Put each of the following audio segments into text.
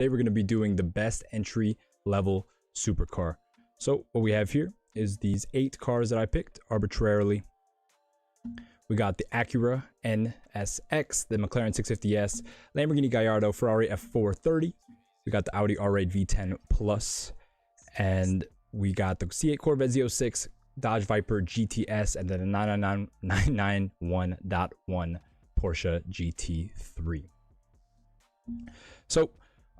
Today we're going to be doing the best entry level supercar. So what we have here is these 8 cars that I picked arbitrarily. We got the Acura NSX, the McLaren 650S, Lamborghini Gallardo, Ferrari F430. We got the Audi R8 V10 Plus, and we got the C8 Corvette Z06, Dodge Viper GTS, and then a 991.1 Porsche GT3. So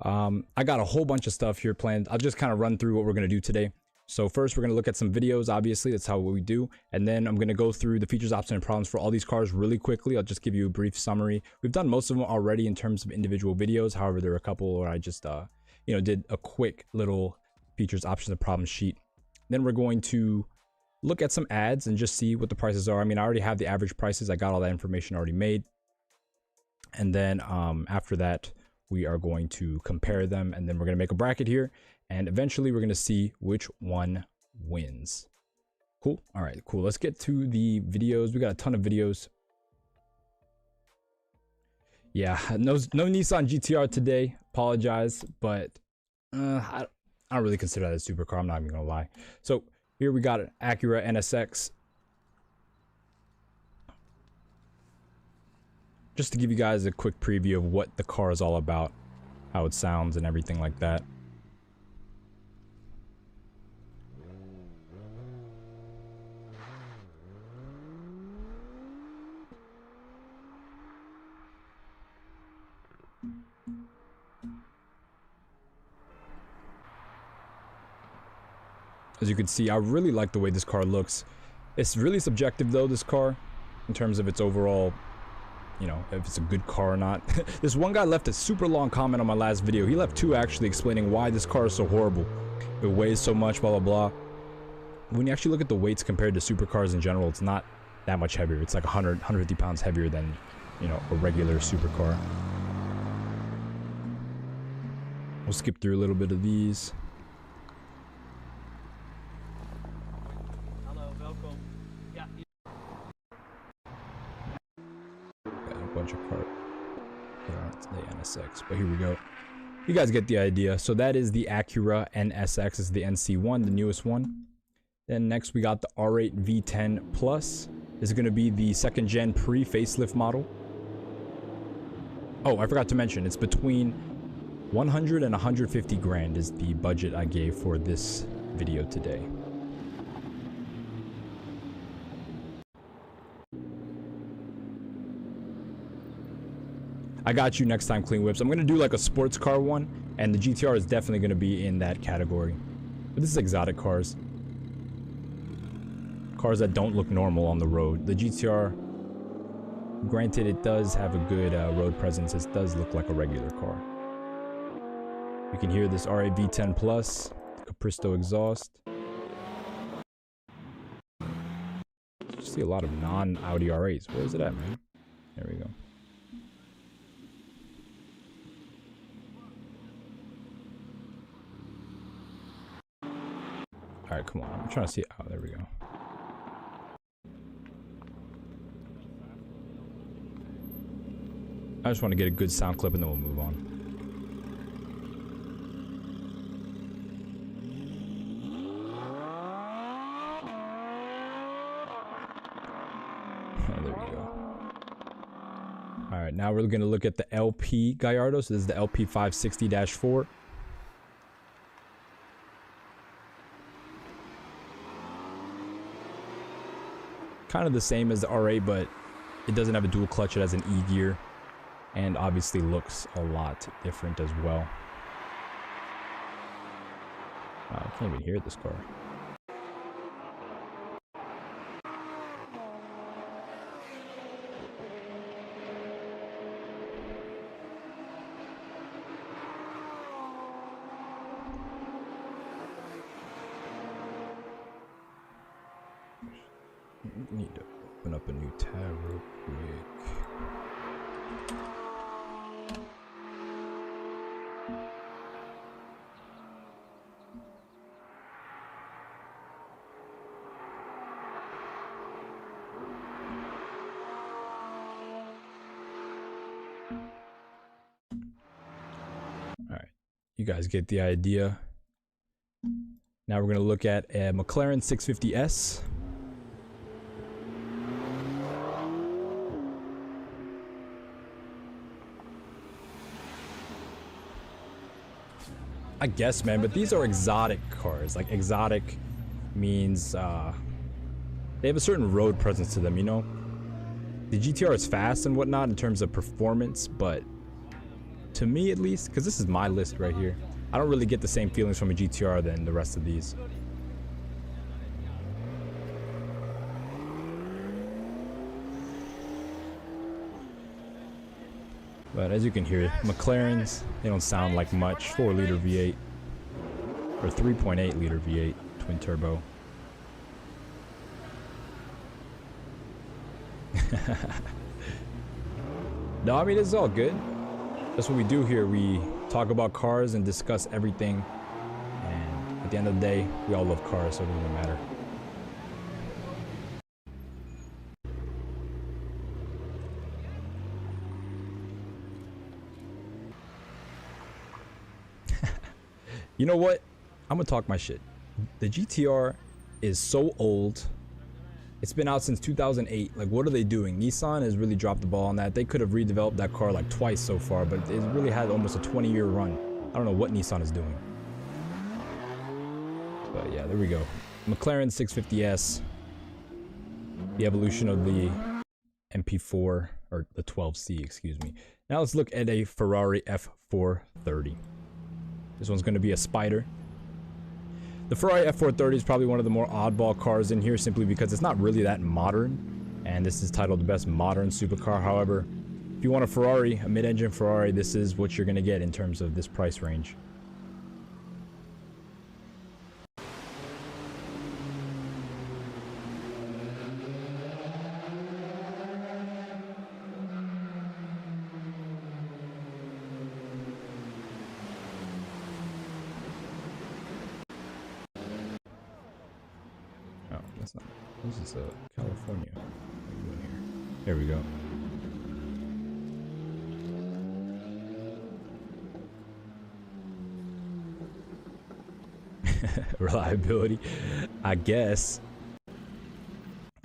I got a whole bunch of stuff here planned. I'll just kind of run through what we're going to do today. So first we're going to look at some videos, obviously that's how we do, and then I'm going to go through the features, options, and problems for all these cars really quickly. I'll just give you a brief summary. We've done most of them already in terms of individual videos. However, there are a couple where I just did a quick little features, options, and problems sheet. Then we're going to look at some ads and just see what the prices are. I mean, I already have the average prices. I got all that information already made. And then after that, we are going to compare them, and then we're going to make a bracket here, and eventually we're going to see which one wins. Cool. All right, cool. Let's get to the videos. We got a ton of videos. Yeah, no Nissan GTR today. Apologize, but I don't really consider that a supercar. I'm not even gonna lie. So here we got an Acura NSX. Just to give you guys a quick preview of what the car is all about, how it sounds and everything like that. As you can see, I really like the way this car looks. It's really subjective though, this car, in terms of its overall, you know, if it's a good car or not. This one guy left a super long comment on my last video. He left 2 actually explaining why this car is so horrible. It weighs so much, blah, blah, blah. When you actually look at the weights compared to supercars in general, it's not that much heavier. It's like 150 pounds heavier than, you know, a regular supercar. We'll skip through a little bit of these. Bunch of part the NSX, but here we go. You guys get the idea. So that is the Acura NSX. This is the NC1, the newest one. Then next we got the R8 V10 Plus. This is going to be the 2nd gen pre-facelift model. Oh, I forgot to mention, it's between 100 and 150 grand is the budget I gave for this video today. I got you next time, Clean Whips. I'm going to do like a sports car one, and the GTR is definitely going to be in that category. But this is exotic cars. Cars that don't look normal on the road. The GTR, granted, it does have a good road presence. It does look like a regular car. You can hear this R8 V10 Plus, Capristo exhaust. You see a lot of non-Audi R8s. Where is it at, man? There we go. All right, come on. I'm trying to see. Oh, there we go. I just want to get a good sound clip and then we'll move on. Oh, there we go. All right, now we're going to look at the LP Gallardo. So this is the LP 560-4. Kind of the same as the R8, but it doesn't have a dual clutch. It has an E gear, and obviously looks a lot different as well. Wow, I can't even hear this car. Need to open up a new tab real quick. You guys get the idea. Now we're going to look at a McLaren 650S. I guess, man, but these are exotic cars. Like, exotic means they have a certain road presence to them, you know? The GTR is fast and whatnot in terms of performance, but to me at least, because this is my list right here, I don't really get the same feelings from a GTR than the rest of these. But as you can hear, McLarens, they don't sound like much. 4-liter V8 or 3.8-liter V8 twin turbo. No, I mean, it's all good. That's what we do here. We talk about cars and discuss everything. And at the end of the day, we all love cars, so it doesn't matter. You know what? I'm gonna talk my shit. The GTR is so old. It's been out since 2008. Like, what are they doing? Nissan has really dropped the ball on that. They could have redeveloped that car like twice so far, but it's really had almost a 20-year run. I don't know what Nissan is doing. But yeah, there we go. McLaren 650S. The evolution of the MP4, or the 12C, excuse me. Now let's look at a Ferrari F430. This one's going to be a Spider. The Ferrari F430 is probably one of the more oddball cars in here simply because it's not really that modern. And this is titled the best modern supercar. However, if you want a Ferrari, a mid-engine Ferrari, this is what you're going to get in terms of this price range. That's not. This is California. What are you doing here? There we go. Reliability, I guess.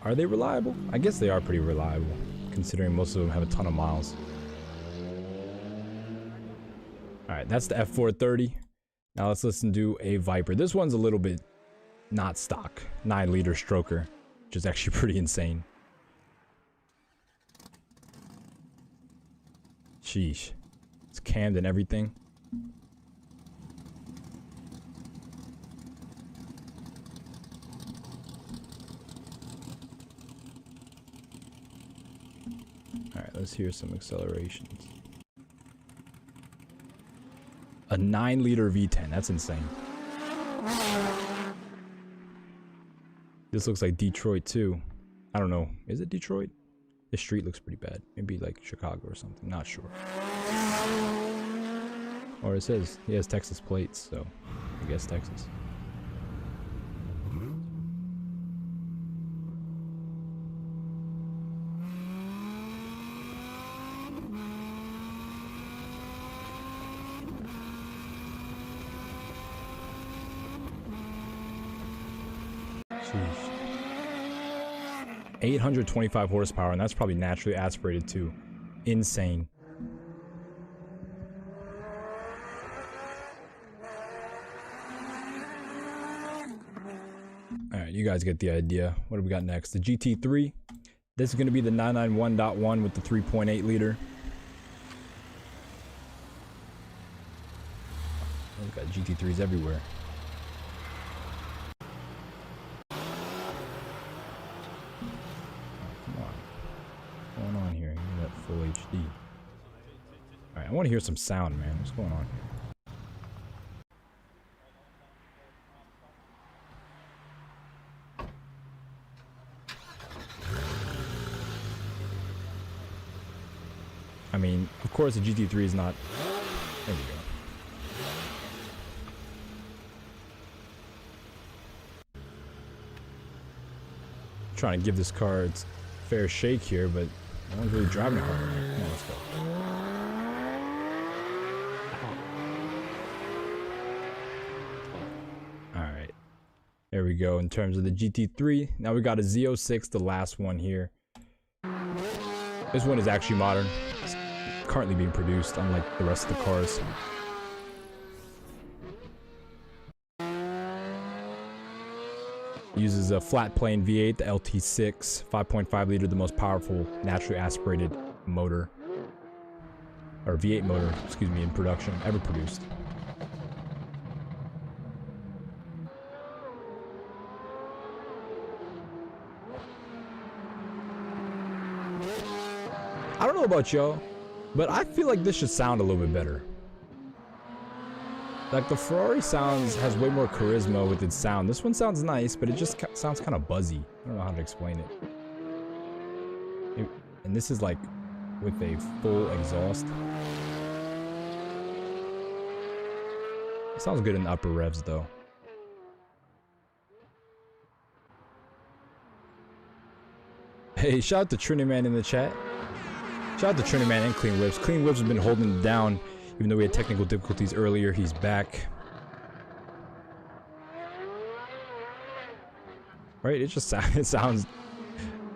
Are they reliable? I guess they are pretty reliable, considering most of them have a ton of miles. Alright, that's the F430. Now let's listen to a Viper. This one's a little bit not stock. 9-liter stroker, which is actually pretty insane. Sheesh. It's cammed and everything. Alright, let's hear some accelerations. A 9-liter V10, that's insane. This looks like Detroit too. I don't know. Is it Detroit? This street looks pretty bad. Maybe like Chicago or something. Not sure. Or it says he has Texas plates, so I guess Texas. Jeez. 825 horsepower, and that's probably naturally aspirated too. Insane. Alright, you guys get the idea. What do we got next? The GT3. This is going to be the 991.1 with the 3.8 liter. We've got GT3s everywhere. Going on here? Give me that full HD. Alright, I want to hear some sound, man. What's going on here? I mean, of course the GT3 is not... There we go. Trying to give this car its fair shake here, but no one's really driving it hard. Come on, let's go. There we go. In terms of the GT3, now we got a Z06, the last one here. This one is actually modern. It's currently being produced, unlike the rest of the cars. Uses a flat plane V8, the LT6, 5.5 liter, the most powerful naturally aspirated motor, or V8 motor, excuse me, in production ever produced. I don't know about y'all, but I feel like this should sound a little bit better. Like the Ferrari has way more charisma with its sound. This one sounds nice, but it just sounds kind of buzzy. I don't know how to explain it. And this is like with a full exhaust. It sounds good in the upper revs though. Hey, shout out to Trinity Man in the chat. Shout out to Trinity Man and Clean Whips. Clean Whips has been holding it down. Even though we had technical difficulties earlier, he's back. Right? It just it sounds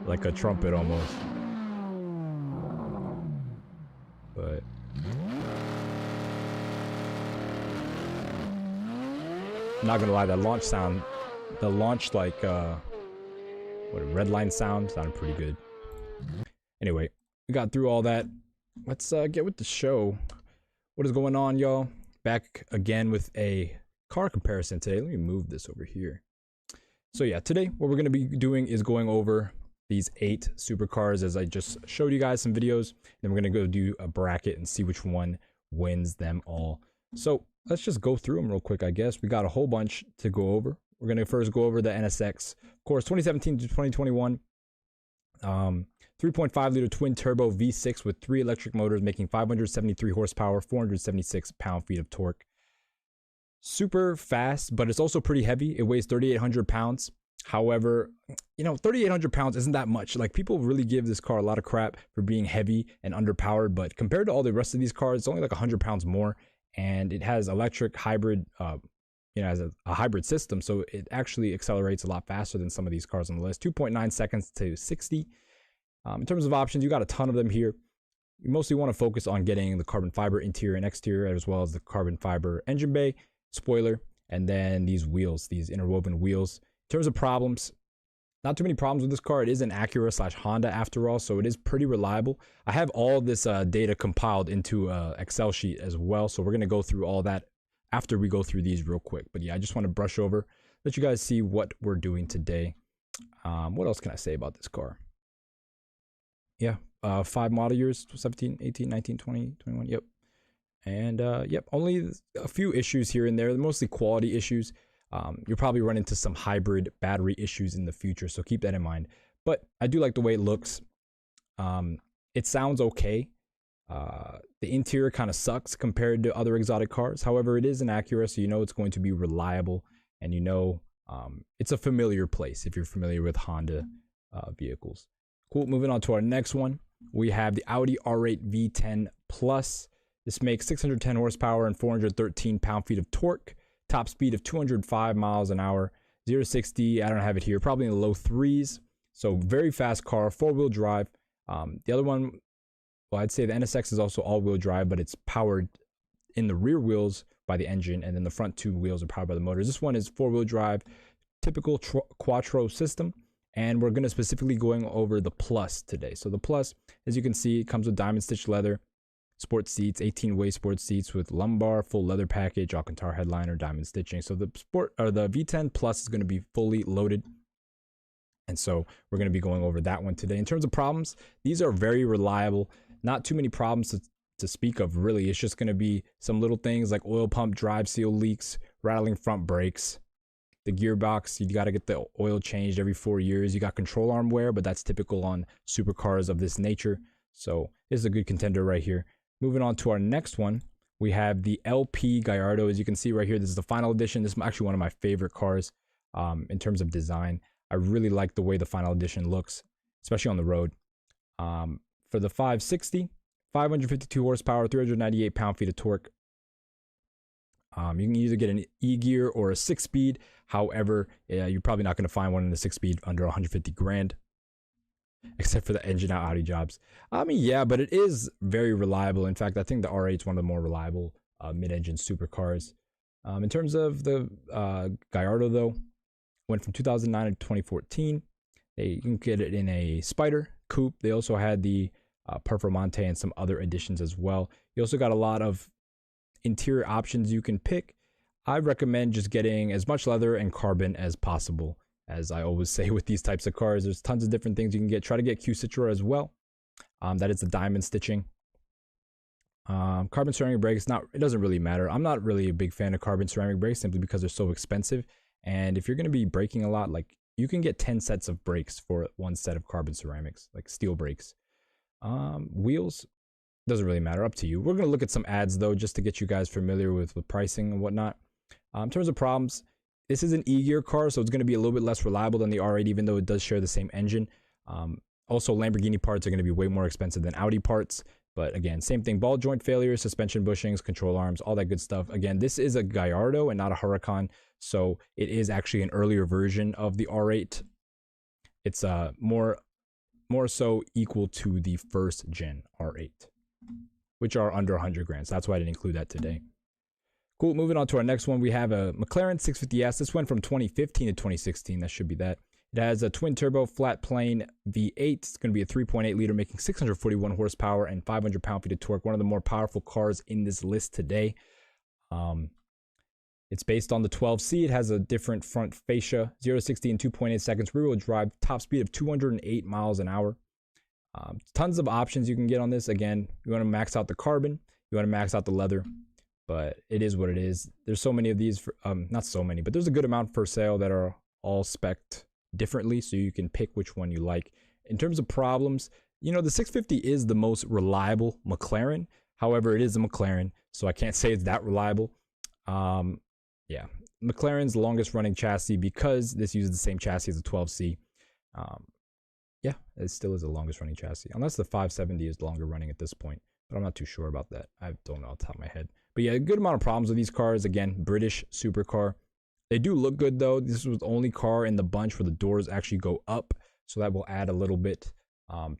like a trumpet almost. But I'm not gonna lie, that launch sound, the launch like what a red line sound sounded pretty good. Anyway, we got through all that. Let's get with the show. What is going on, y'all? Back again with a car comparison today. Let me move this over here. So yeah, today what we're going to be doing is going over these 8 supercars, as I just showed you guys some videos. Then we're going to go do a bracket and see which one wins them all. So let's just go through them real quick, I guess. We got a whole bunch to go over. We're going to first go over the NSX. Of course, 2017 to 2021. 3.5 liter twin turbo V6 with 3 electric motors, making 573 horsepower, 476 pound-feet of torque. Super fast, but it's also pretty heavy. It weighs 3,800 pounds. However, you know, 3,800 pounds isn't that much. Like, people really give this car a lot of crap for being heavy and underpowered, but compared to all the rest of these cars, it's only like 100 pounds more, and it has electric hybrid, you know, as a hybrid system, so it actually accelerates a lot faster than some of these cars on the list. 2.9 seconds to 60. In terms of options, you got a ton of them here. You mostly want to focus on getting the carbon fiber interior and exterior, as well as the carbon fiber engine bay, spoiler, and then these wheels, these interwoven wheels. In terms of problems, not too many problems with this car. It is an Acura / Honda after all, so it is pretty reliable. I have all this data compiled into an Excel sheet as well, so we're going to go through all that after we go through these real quick. But yeah, I just want to brush over, let you guys see what we're doing today. What else can I say about this car? Yeah, 5 model years, 17, 18, 19, 20, 21, yep. And yep, only a few issues here and there, mostly quality issues. You'll probably run into some hybrid battery issues in the future, so keep that in mind. But I do like the way it looks. It sounds okay. The interior kind of sucks compared to other exotic cars. However, it is an Acura, so you know it's going to be reliable, and you know it's a familiar place if you're familiar with Honda vehicles. Cool, moving on to our next one. We have the Audi R8 V10 Plus. This makes 610 horsepower and 413 pound-feet of torque. Top speed of 205 miles an hour. 0 to 60, I don't have it here, probably in the low 3s. So very fast car, 4-wheel drive. The other one, well, I'd say the NSX is also all-wheel drive, but it's powered in the rear wheels by the engine, and then the front 2 wheels are powered by the motors. This one is 4-wheel drive, typical quattro system. And we're going to specifically going over the Plus today. So the Plus, as you can see, it comes with diamond stitch leather, sports seats, 18-way sports seats with lumbar, full leather package, Alcantara headliner, diamond stitching. So the V10 Plus is going to be fully loaded. And so we're going to be going over that one today. In terms of problems, these are very reliable. Not too many problems to speak of, really. It's just going to be some little things like oil pump drive seal leaks, rattling front brakes. The gearbox, you got to get the oil changed every 4 years. You got control arm wear, but that's typical on supercars of this nature. So this is a good contender right here. Moving on to our next one, we have the LP Gallardo. As you can see right here, this is the final edition. This is actually one of my favorite cars in terms of design. I really like the way the final edition looks, especially on the road. For the 560, 552 horsepower, 398 pound-feet of torque. You can either get an e-gear or a 6-speed. However, you're probably not going to find one in the 6-speed under 150 grand, except for the engine out Audi jobs. I mean, yeah, but it is very reliable. In fact, I think the R8 is one of the more reliable mid-engine supercars. In terms of the Gallardo, though, went from 2009 to 2014. You can get it in a Spider coupe. They also had the Performante and some other additions as well. You also got a lot of interior options you can pick. I recommend just getting as much leather and carbon as possible. As I always say with these types of cars, there's tons of different things you can get. Try to get Q Citra as well. That is the diamond stitching. Carbon ceramic brakes, it doesn't really matter. I'm not really a big fan of carbon ceramic brakes simply because they're so expensive. And if you're going to be braking a lot, like you can get 10 sets of brakes for one set of carbon ceramics, like steel brakes. Wheels, doesn't really matter, up to you. We're going to look at some ads though, just to get you guys familiar with pricing and whatnot. In terms of problems, this is an e-gear car, so it's going to be a little bit less reliable than the R8, even though it does share the same engine. Also, Lamborghini parts are going to be way more expensive than Audi parts. But again, same thing, ball joint failures, suspension bushings, control arms, all that good stuff. Again, this is a Gallardo and not a Huracan, so it is actually an earlier version of the R8. It's more so equal to the first gen R8, which are under 100 grand. So that's why I didn't include that today. Cool, moving on to our next one. We have a McLaren 650S. This went from 2015 to 2016. That should be that. It has a twin turbo flat plane V8. It's going to be a 3.8 liter, making 641 horsepower and 500 pound-feet of torque. One of the more powerful cars in this list today. It's based on the 12C. It has a different front fascia, 0 to 60 in 2.8 seconds, rear-wheel drive, top speed of 208 miles an hour. Tons of options you can get on this. Again, you want to max out the carbon, you want to max out the leather, but it is what it is. There's so many of these, not so many, but there's a good amount for sale that are all spec'd differently, so you can pick which one you like. In terms of problems, you know, the 650 is the most reliable McLaren. However, it is a McLaren, so I can't say it's that reliable. Yeah, McLaren's longest running chassis, because this uses the same chassis as the 12C. Yeah, it still is the longest running chassis, unless the 570 is longer running at this point, but I'm not too sure about that. I don't know off the top of my head. But yeah, a good amount of problems with these cars. Again, British supercar. They do look good though. This was the only car in the bunch where the doors actually go up, so that will add a little bit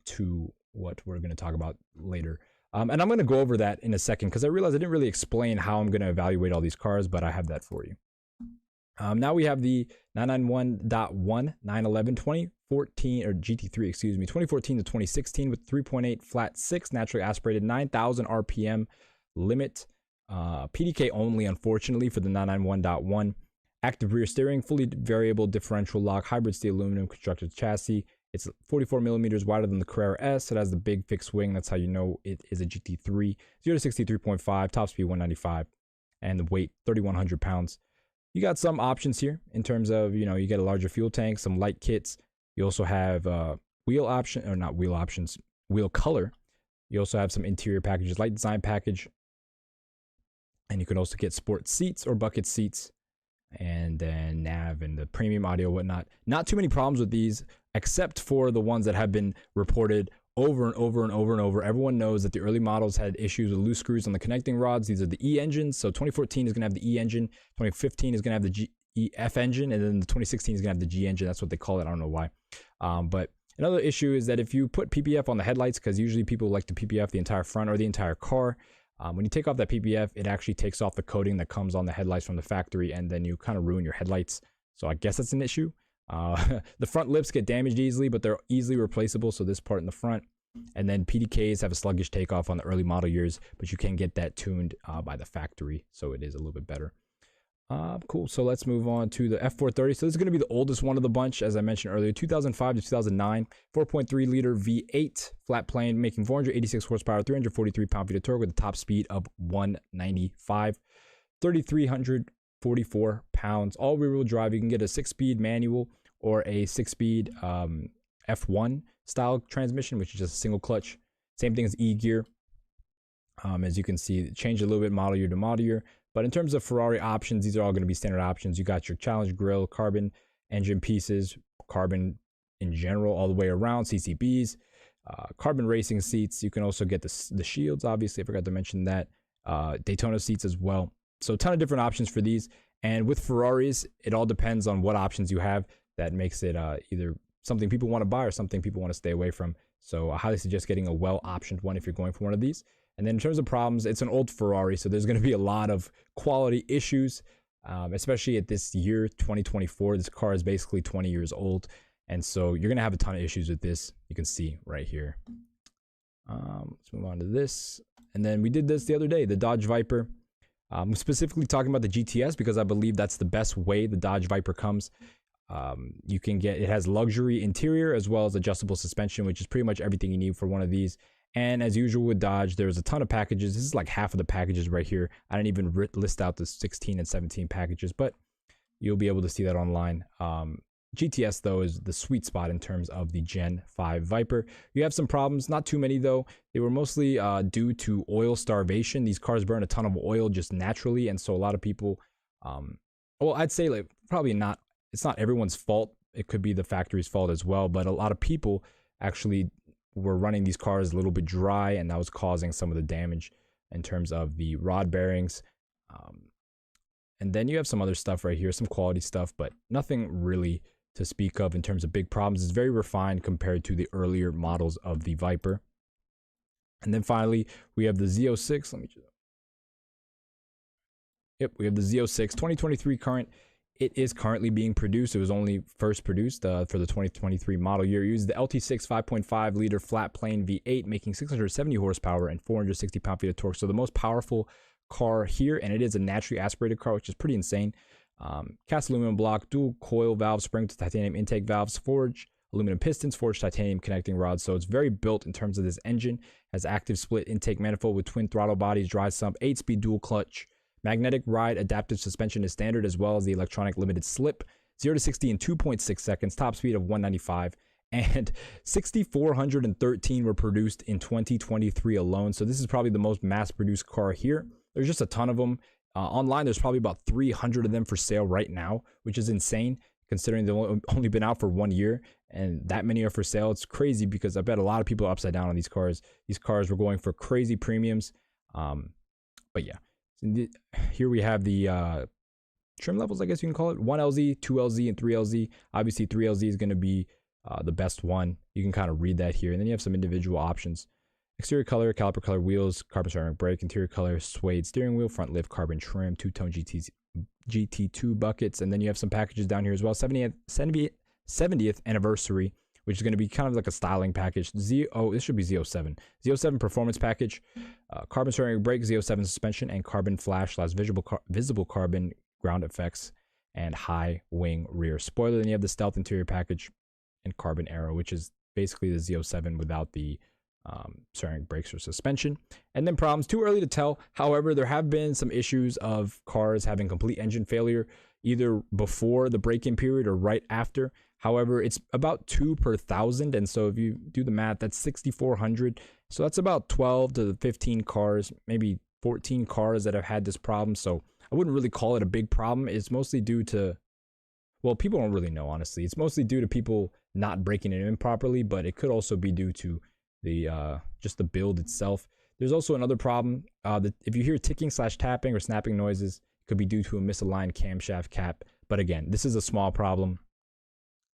to what we're going to talk about later. And I'm going to go over that in a second, because I realized I didn't really explain how I'm going to evaluate all these cars, but I have that for you. Now we have the 991.1 911 2014, or GT3, excuse me, 2014 to 2016 with 3.8 flat 6 naturally aspirated, 9,000 RPM limit. PDK only, unfortunately, for the 991.1. Active rear steering, fully variable differential lock, hybrid steel aluminum constructed chassis. It's 44 millimeters wider than the Carrera S. It has the big fixed wing. That's how you know it is a GT3. 0 to 63.5, top speed 195, and the weight 3,100 pounds. You got some options here in terms of, you know, you get a larger fuel tank, some light kits. You also have wheel option, or not wheel options, wheel color. You also have some interior packages, light design package. And you can also get sport seats or bucket seats, and then nav and the premium audio, whatnot. Not too many problems with these, except for the ones that have been reported over and over and over and over. Everyone knows that the early models had issues with loose screws on the connecting rods. These are the E engines. So 2014 is going to have the E engine, 2015 is going to have the F engine, and then the 2016 is going to have the G engine. That's what they call it. I don't know why. But another issue is that if you put PPF on the headlights, because usually people like to PPF the entire front or the entire car, when you take off that PPF, it actually takes off the coating that comes on the headlights from the factory, and then you kind of ruin your headlights. So I guess that's an issue. The front lips get damaged easily, but they're easily replaceable. So this part in the front, and then PDKs have a sluggish takeoff on the early model years, but you can get that tuned by the factory, so it is a little bit better. Cool. So let's move on to the F430. So this is going to be the oldest one of the bunch, as I mentioned earlier, 2005 to 2009, 4.3 liter V8 flat plane, making 486 horsepower, 343 pound-feet of torque with a top speed of 195, 3,344 pounds. All rear-wheel drive. You can get a 6-speed manual or a 6-speed F1 style transmission, which is just a single clutch. Same thing as E-gear. As you can see, it changed a little bit model year to model year. But in terms of Ferrari options, these are all going to be standard options. You got your Challenge grille, carbon engine pieces, carbon in general all the way around, CCBs, carbon racing seats. You can also get the shields, obviously. I forgot to mention that. Daytona seats as well. So a ton of different options for these. And with Ferraris, it all depends on what options you have that makes it either something people want to buy or something people want to stay away from. So I highly suggest getting a well-optioned one if you're going for one of these. And then in terms of problems, it's an old Ferrari, so there's going to be a lot of quality issues, especially at this year, 2024. This car is basically 20 years old, and so you're going to have a ton of issues with this. You can see right here. Let's move on to this. And then we did this the other day, the Dodge Viper. I'm specifically talking about the GTS because I believe that's the best way the Dodge Viper comes. You can get, it has luxury interior as well as adjustable suspension, which is pretty much everything you need for one of these. And as usual with Dodge, there's a ton of packages. This is like half of the packages right here. I didn't even list out the 16 and 17 packages, but you'll be able to see that online. GTS though is the sweet spot in terms of the Gen 5 Viper. You have some problems, not too many though. They were mostly due to oil starvation. These cars burn a ton of oil just naturally, and so a lot of people, well, I'd say like probably not. It's not everyone's fault. It could be the factory's fault as well, but a lot of people actually were running these cars a little bit dry, and that was causing some of the damage in terms of the rod bearings. And then you have some other stuff right here, some quality stuff, but nothing really to speak of in terms of big problems. It's very refined compared to the earlier models of the Viper. And then finally, we have the Z06. Let me just... Yep, we have the Z06 2023 current. It is currently being produced. It was only first produced for the 2023 model year. It uses the LT6 5.5 liter flat plane V8, making 670 horsepower and 460 pound-feet of torque. So the most powerful car here, and it is a naturally aspirated car, which is pretty insane. Cast aluminum block, dual coil valve, spring to titanium intake valves, forged aluminum pistons, forged titanium connecting rods. So it's very built in terms of this engine. Has active split intake manifold with twin throttle bodies, dry sump, 8-speed dual clutch. Magnetic ride adaptive suspension is standard, as well as the electronic limited slip. 0 to 60 in 2.6 seconds, top speed of 195, and 6,413 were produced in 2023 alone. So this is probably the most mass-produced car here. There's just a ton of them. Online, there's probably about 300 of them for sale right now, which is insane considering they've only been out for 1 year, and that many are for sale. It's crazy because I bet a lot of people are upside down on these cars. These cars were going for crazy premiums. But yeah. Here we have the trim levels, I guess you can call it. 1LZ, 2LZ, and 3LZ. Obviously, 3LZ is going to be the best one. You can kind of read that here. And then you have some individual options. Exterior color, caliper color wheels, carbon ceramic brake. Interior color, suede steering wheel, front lift, carbon trim, two-tone GT2 buckets. And then you have some packages down here as well. 70th anniversary, which is going to be kind of like a styling package. This should be Z07. Z07 performance package, carbon ceramic brake, Z07 suspension, and carbon flash / visible carbon ground effects, and high wing rear spoiler. Then you have the stealth interior package and carbon aero, which is basically the Z07 without the ceramic brakes or suspension. And then problems, too early to tell. However, there have been some issues of cars having complete engine failure, either before the break-in period or right after. However, it's about 2 per 1,000, and so if you do the math, that's 6,400. So that's about 12 to 15 cars, maybe 14 cars that have had this problem. So I wouldn't really call it a big problem. It's mostly due to, well, people don't really know, honestly. It's mostly due to people not breaking it in properly, but it could also be due to the just the build itself. There's also another problem that if you hear ticking / tapping or snapping noises, it could be due to a misaligned camshaft cap. But again, this is a small problem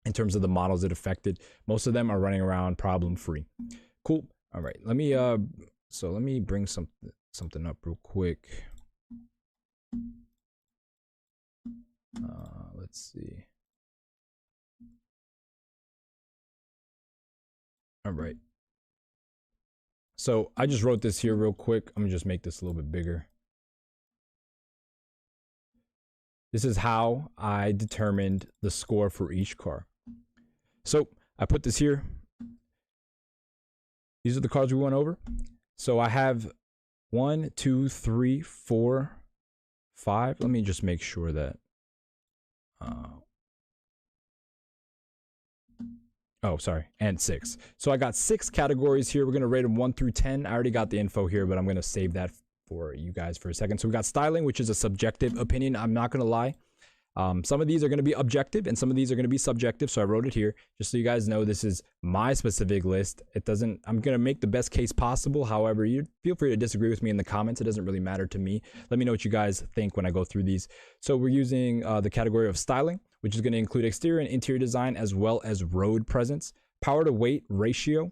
in terms of the models it affected. Most of them are running around problem free. Cool. All right, let me bring something up real quick. Let's see. All right. So I just wrote this here real quick. I'm gonna just make this a little bit bigger. This is how I determined the score for each car. So I put this here. These are the cars we went over. So I have 1, 2, 3, 4, 5. Let me just make sure that. Oh, sorry, and 6. So I got 6 categories here. We're going to rate them 1 through 10. I already got the info here, but I'm going to save that for you guys for a second. So we got styling, which is a subjective opinion. I'm not going to lie. Some of these are going to be objective and some of these are going to be subjective. So I wrote it here just so you guys know this is my specific list. It doesn't, I'm going to make the best case possible. However, you feel free to disagree with me in the comments. It doesn't really matter to me. Let me know what you guys think when I go through these. So we're using the category of styling, which is going to include exterior and interior design as well as road presence. Power to weight ratio.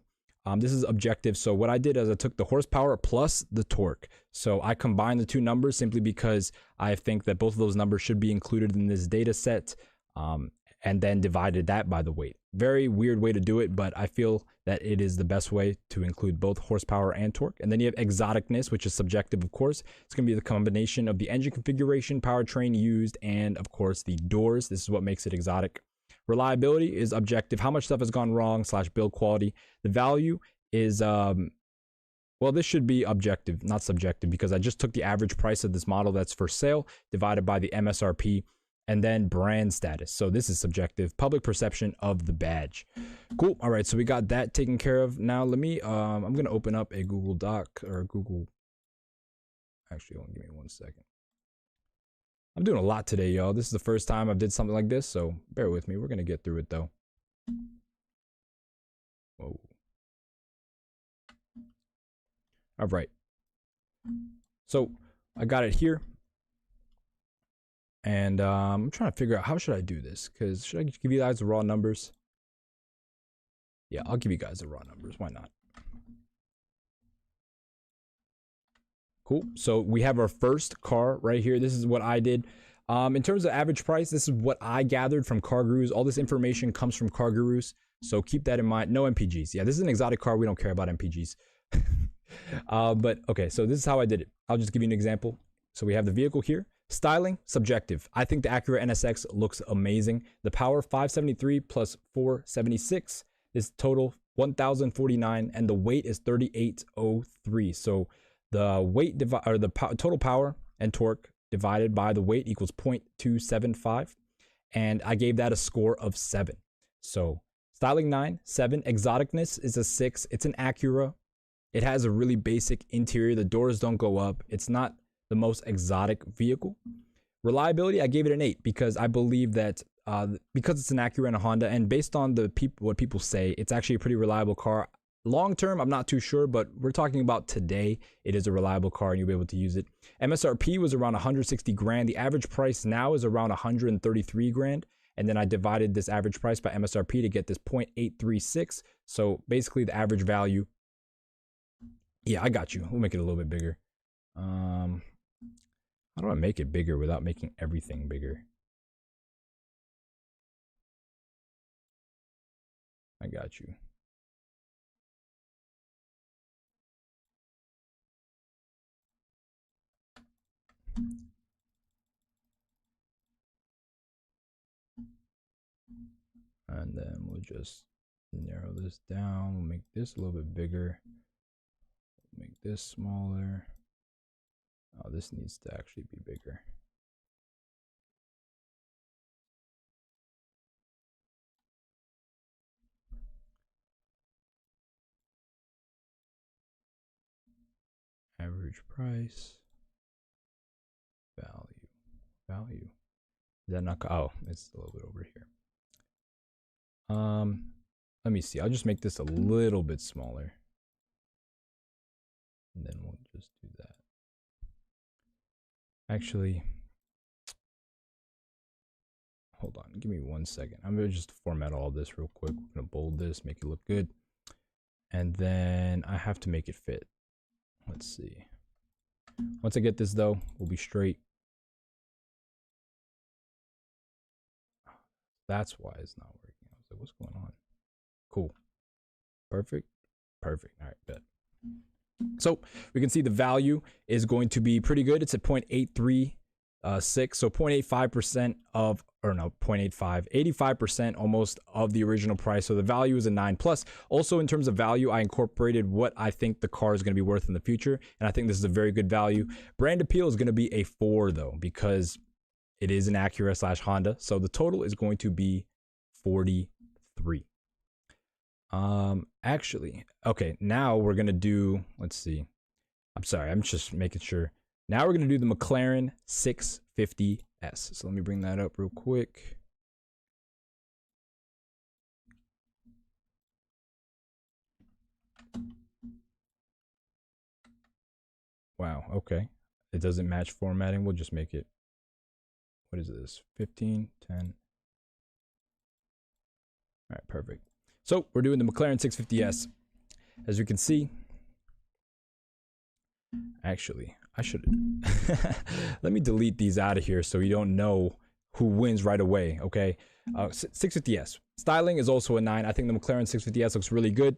This is objective. So what I did is I took the horsepower plus the torque. So I combined the two numbers simply because I think that both of those numbers should be included in this data set, and then divided that by the weight. Very weird way to do it, but I feel that it is the best way to include both horsepower and torque. And then you have exoticness, which is subjective, of course. It's going to be the combination of the engine configuration, powertrain used, and of course the doors. This is what makes it exotic. Reliability is objective. How much stuff has gone wrong / build quality. The value is, well, this should be objective, not subjective, because I just took the average price of this model that's for sale divided by the MSRP, and then brand status. So this is subjective. Public perception of the badge. Cool. All right. So we got that taken care of. Now let me, I'm going to open up a Google Doc or Google. Actually, hold on, give me 1 second. I'm doing a lot today, y'all. This is the first time I've did something like this, so bear with me. We're going to get through it, though. Whoa. All right. So I got it here. And I'm trying to figure out how should I do this, because should I give you guys the raw numbers? Yeah, I'll give you guys the raw numbers. Why not? Cool. So we have our first car right here. This is what I did. In terms of average price, this is what I gathered from Car Gurus. All this information comes from Car Gurus, so keep that in mind. No MPGs. Yeah, this is an exotic car. We don't care about MPGs. But okay, so this is how I did it. I'll just give you an example. So we have the vehicle here. Styling, subjective. I think the Acura NSX looks amazing. The power, 573 plus 476 is total 1,049, and the weight is 3,803. So the weight total power and torque divided by the weight equals 0.275, and I gave that a score of 7. So styling 9, 7. Exoticness is a 6. It's an Acura. It has a really basic interior. The doors don't go up. It's not the most exotic vehicle. Reliability, I gave it an 8 because I believe that because it's an Acura and a Honda, and based on what people say, it's actually a pretty reliable car. Long term, I'm not too sure, but we're talking about today. It is a reliable car and you'll be able to use it. MSRP was around 160 grand. The average price now is around 133 grand. And then I divided this average price by MSRP to get this 0.836. So basically the average value. Yeah, I got you. We'll make it a little bit bigger. How do I make it bigger without making everything bigger? I got you. And then we'll just narrow this down. We'll make this a little bit bigger. Make this smaller. Oh, this needs to actually be bigger. Average price. Value. Is that not? Oh, it's a little bit over here. Let me see. I'll just make this a little bit smaller. And then we'll just do that. Actually, hold on. Give me 1 second. I'm going to just format all this real quick. We're going to bold this, make it look good. And then I have to make it fit. Let's see. Once I get this, though, we'll be straight. That's why it's not working. I was like, what's going on? Cool. Perfect. Perfect. All right, bet. So we can see the value is going to be pretty good. It's at 0.836. So 0.85% of, or no, 0.85, 85% almost of the original price. So the value is a 9 plus. Also in terms of value, I incorporated what I think the car is going to be worth in the future. And I think this is a very good value. Brand appeal is going to be a 4 though, because it is an Acura / Honda. So the total is going to be 43. Actually, okay, now we're going to do, let's see. I'm sorry, I'm just making sure. Now we're going to do the McLaren 650 So let me bring that up real quick. Wow, okay. It doesn't match formatting. We'll just make it, what is this? 15, 10. All right, perfect. So we're doing the McLaren 650S. As you can see, actually, I should let me delete these out of here so you don't know who wins right away, okay? 650S. Styling is also a 9. I think the McLaren 650S looks really good.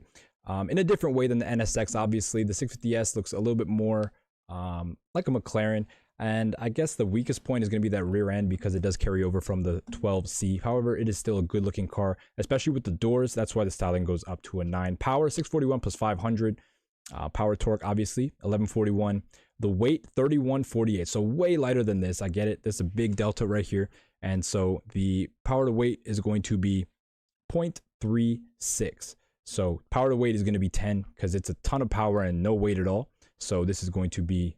In a different way than the NSX, obviously. The 650S looks a little bit more like a McLaren. And I guess the weakest point is going to be that rear end because it does carry over from the 12C. However, it is still a good looking car, especially with the doors. That's why the styling goes up to a 9. Power, 641 plus 500. Power torque, obviously, 1141. The weight, 3148. So way lighter than this. I get it. There's a big delta right here. And so the power to weight is going to be 0.36. So power to weight is going to be 10 because it's a ton of power and no weight at all. So this is going to be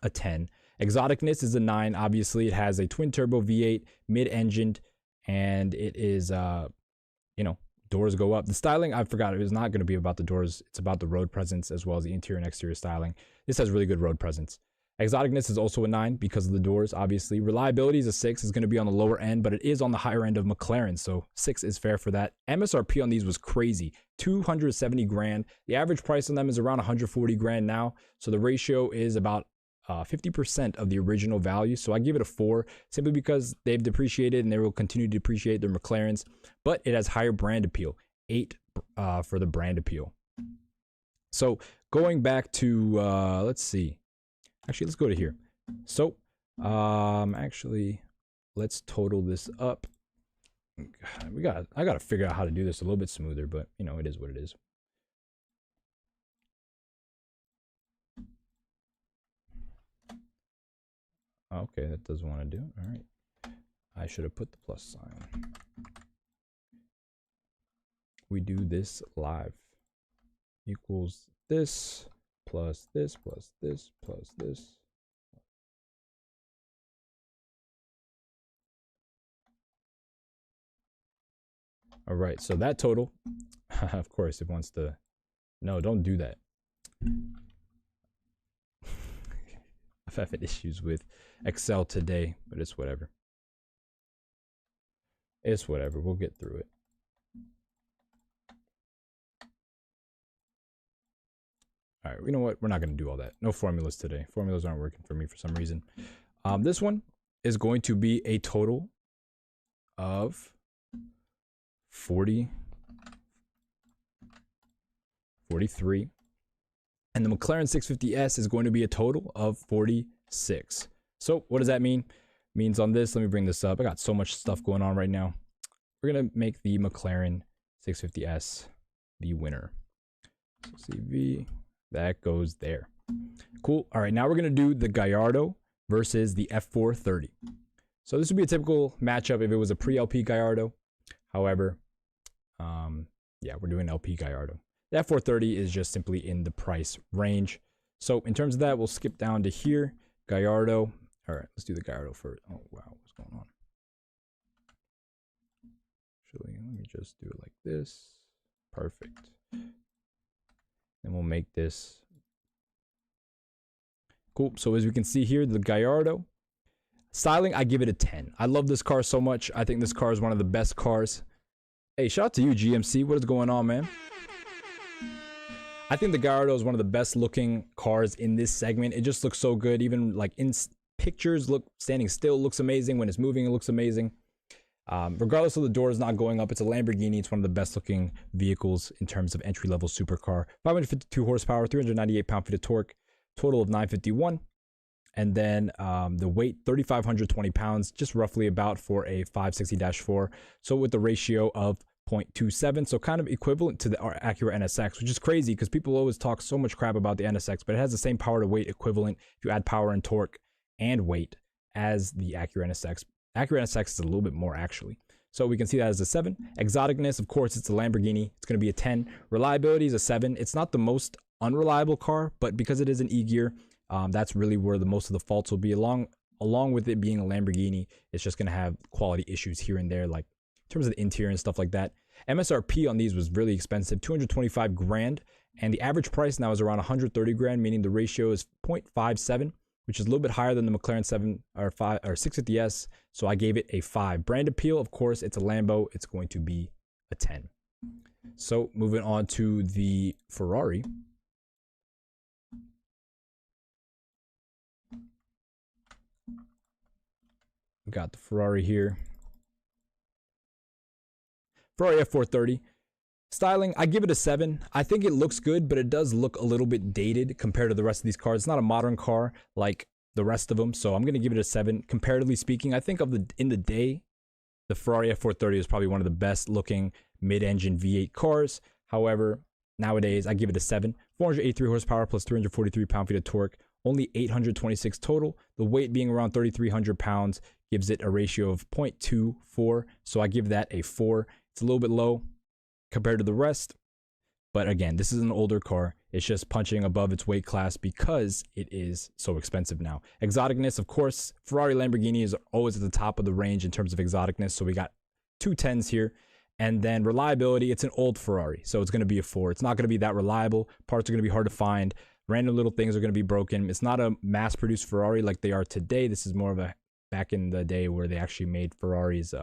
a 10. Exoticness is a 9. Obviously, it has a twin turbo V8, mid-engined, and it is, you know, doors go up. The styling, I forgot, it was not going to be about the doors. It's about the road presence as well as the interior and exterior styling. This has really good road presence. Exoticness is also a 9 because of the doors, obviously. Reliability is a 6. It's going to be on the lower end, but it is on the higher end of McLaren, so 6 is fair for that. MSRP on these was crazy, 270 grand. The average price on them is around 140 grand now, so the ratio is about 50% of the original value. So I give it a 4 simply because they've depreciated and they will continue to depreciate their McLarens, but it has higher brand appeal, 8 for the brand appeal. So going back to let's see, actually let's go to here. So actually let's total this up. I gotta figure out how to do this a little bit smoother, but you know, it is what it is. Okay, that doesn't want to do it. All right. I should have put the plus sign. We do this live. Equals this, plus this, plus this, plus this. All right, so that total, of course, it wants to, no, don't do that. I've had issues with Excel today, but it's whatever. It's whatever. We'll get through it. All right, you know what? We're not going to do all that. No formulas today. Formulas aren't working for me for some reason. This one is going to be a total of 43. And the McLaren 650S is going to be a total of 46. So what does that mean? Means on this, let me bring this up. I got so much stuff going on right now. We're going to make the McLaren 650S the winner. So CV, that goes there. Cool. All right, now we're going to do the Gallardo versus the F430. So this would be a typical matchup if it was a pre-LP Gallardo. However, yeah, we're doing LP Gallardo. The F430 is just simply in the price range. So in terms of that, we'll skip down to here. Gallardo. All right, let's do the Gallardo first. Oh, wow, what's going on? Actually, let me just do it like this. Perfect. And we'll make this. Cool. So as we can see here, the Gallardo. Styling, I give it a 10. I love this car so much. I think this car is one of the best cars. Hey, shout out to you, GMC. What is going on, man? I think the Gallardo is one of the best looking cars in this segment. It just looks so good. Even like in pictures, look, standing still looks amazing. When it's moving, it looks amazing. Regardless of the doors not going up, it's a Lamborghini. It's one of the best looking vehicles in terms of entry-level supercar. 552 horsepower, 398 pound-feet of torque, total of 951. And then the weight, 3,520 pounds, just roughly about for a 560-4. So with the ratio of 0.27, so kind of equivalent to the Acura NSX, which is crazy because people always talk so much crap about the NSX, but it has the same power to weight equivalent if you add power and torque and weight as the Acura NSX. Acura NSX is a little bit more actually. So we can see that as a 7. Exoticness, of course, it's a Lamborghini. It's going to be a 10. Reliability is a 7. It's not the most unreliable car, but because it is an E-gear, that's really where the most of the faults will be, along along with it being a Lamborghini, it's just going to have quality issues here and there, like in terms of the interior and stuff like that. MSRP on these was really expensive, 225 grand, and the average price now is around 130 grand, meaning the ratio is 0.57, which is a little bit higher than the McLaren 7 or 5 or 650S. So I gave it a 5. Brand appeal, of course, it's a Lambo, it's going to be a 10. So moving on to the Ferrari. We got the Ferrari here. Ferrari F430. Styling, I give it a 7. I think it looks good, but it does look a little bit dated compared to the rest of these cars. It's not a modern car like the rest of them, so I'm going to give it a 7. Comparatively speaking, I think in the day, the Ferrari F430 is probably one of the best looking mid-engine V8 cars. However, nowadays, I give it a 7. 483 horsepower plus 343 pound-feet of torque. Only 826 total. The weight being around 3,300 pounds gives it a ratio of 0.24. So I give that a 4. It's a little bit low compared to the rest. But again, this is an older car. It's just punching above its weight class because it is so expensive now. Exoticness, of course, Ferrari, Lamborghini is always at the top of the range in terms of exoticness. So we got 2 10s here. And then reliability, it's an old Ferrari. So it's going to be a 4. It's not going to be that reliable. Parts are going to be hard to find. Random little things are going to be broken. It's not a mass-produced Ferrari like they are today. This is more of a back in the day where they actually made Ferraris,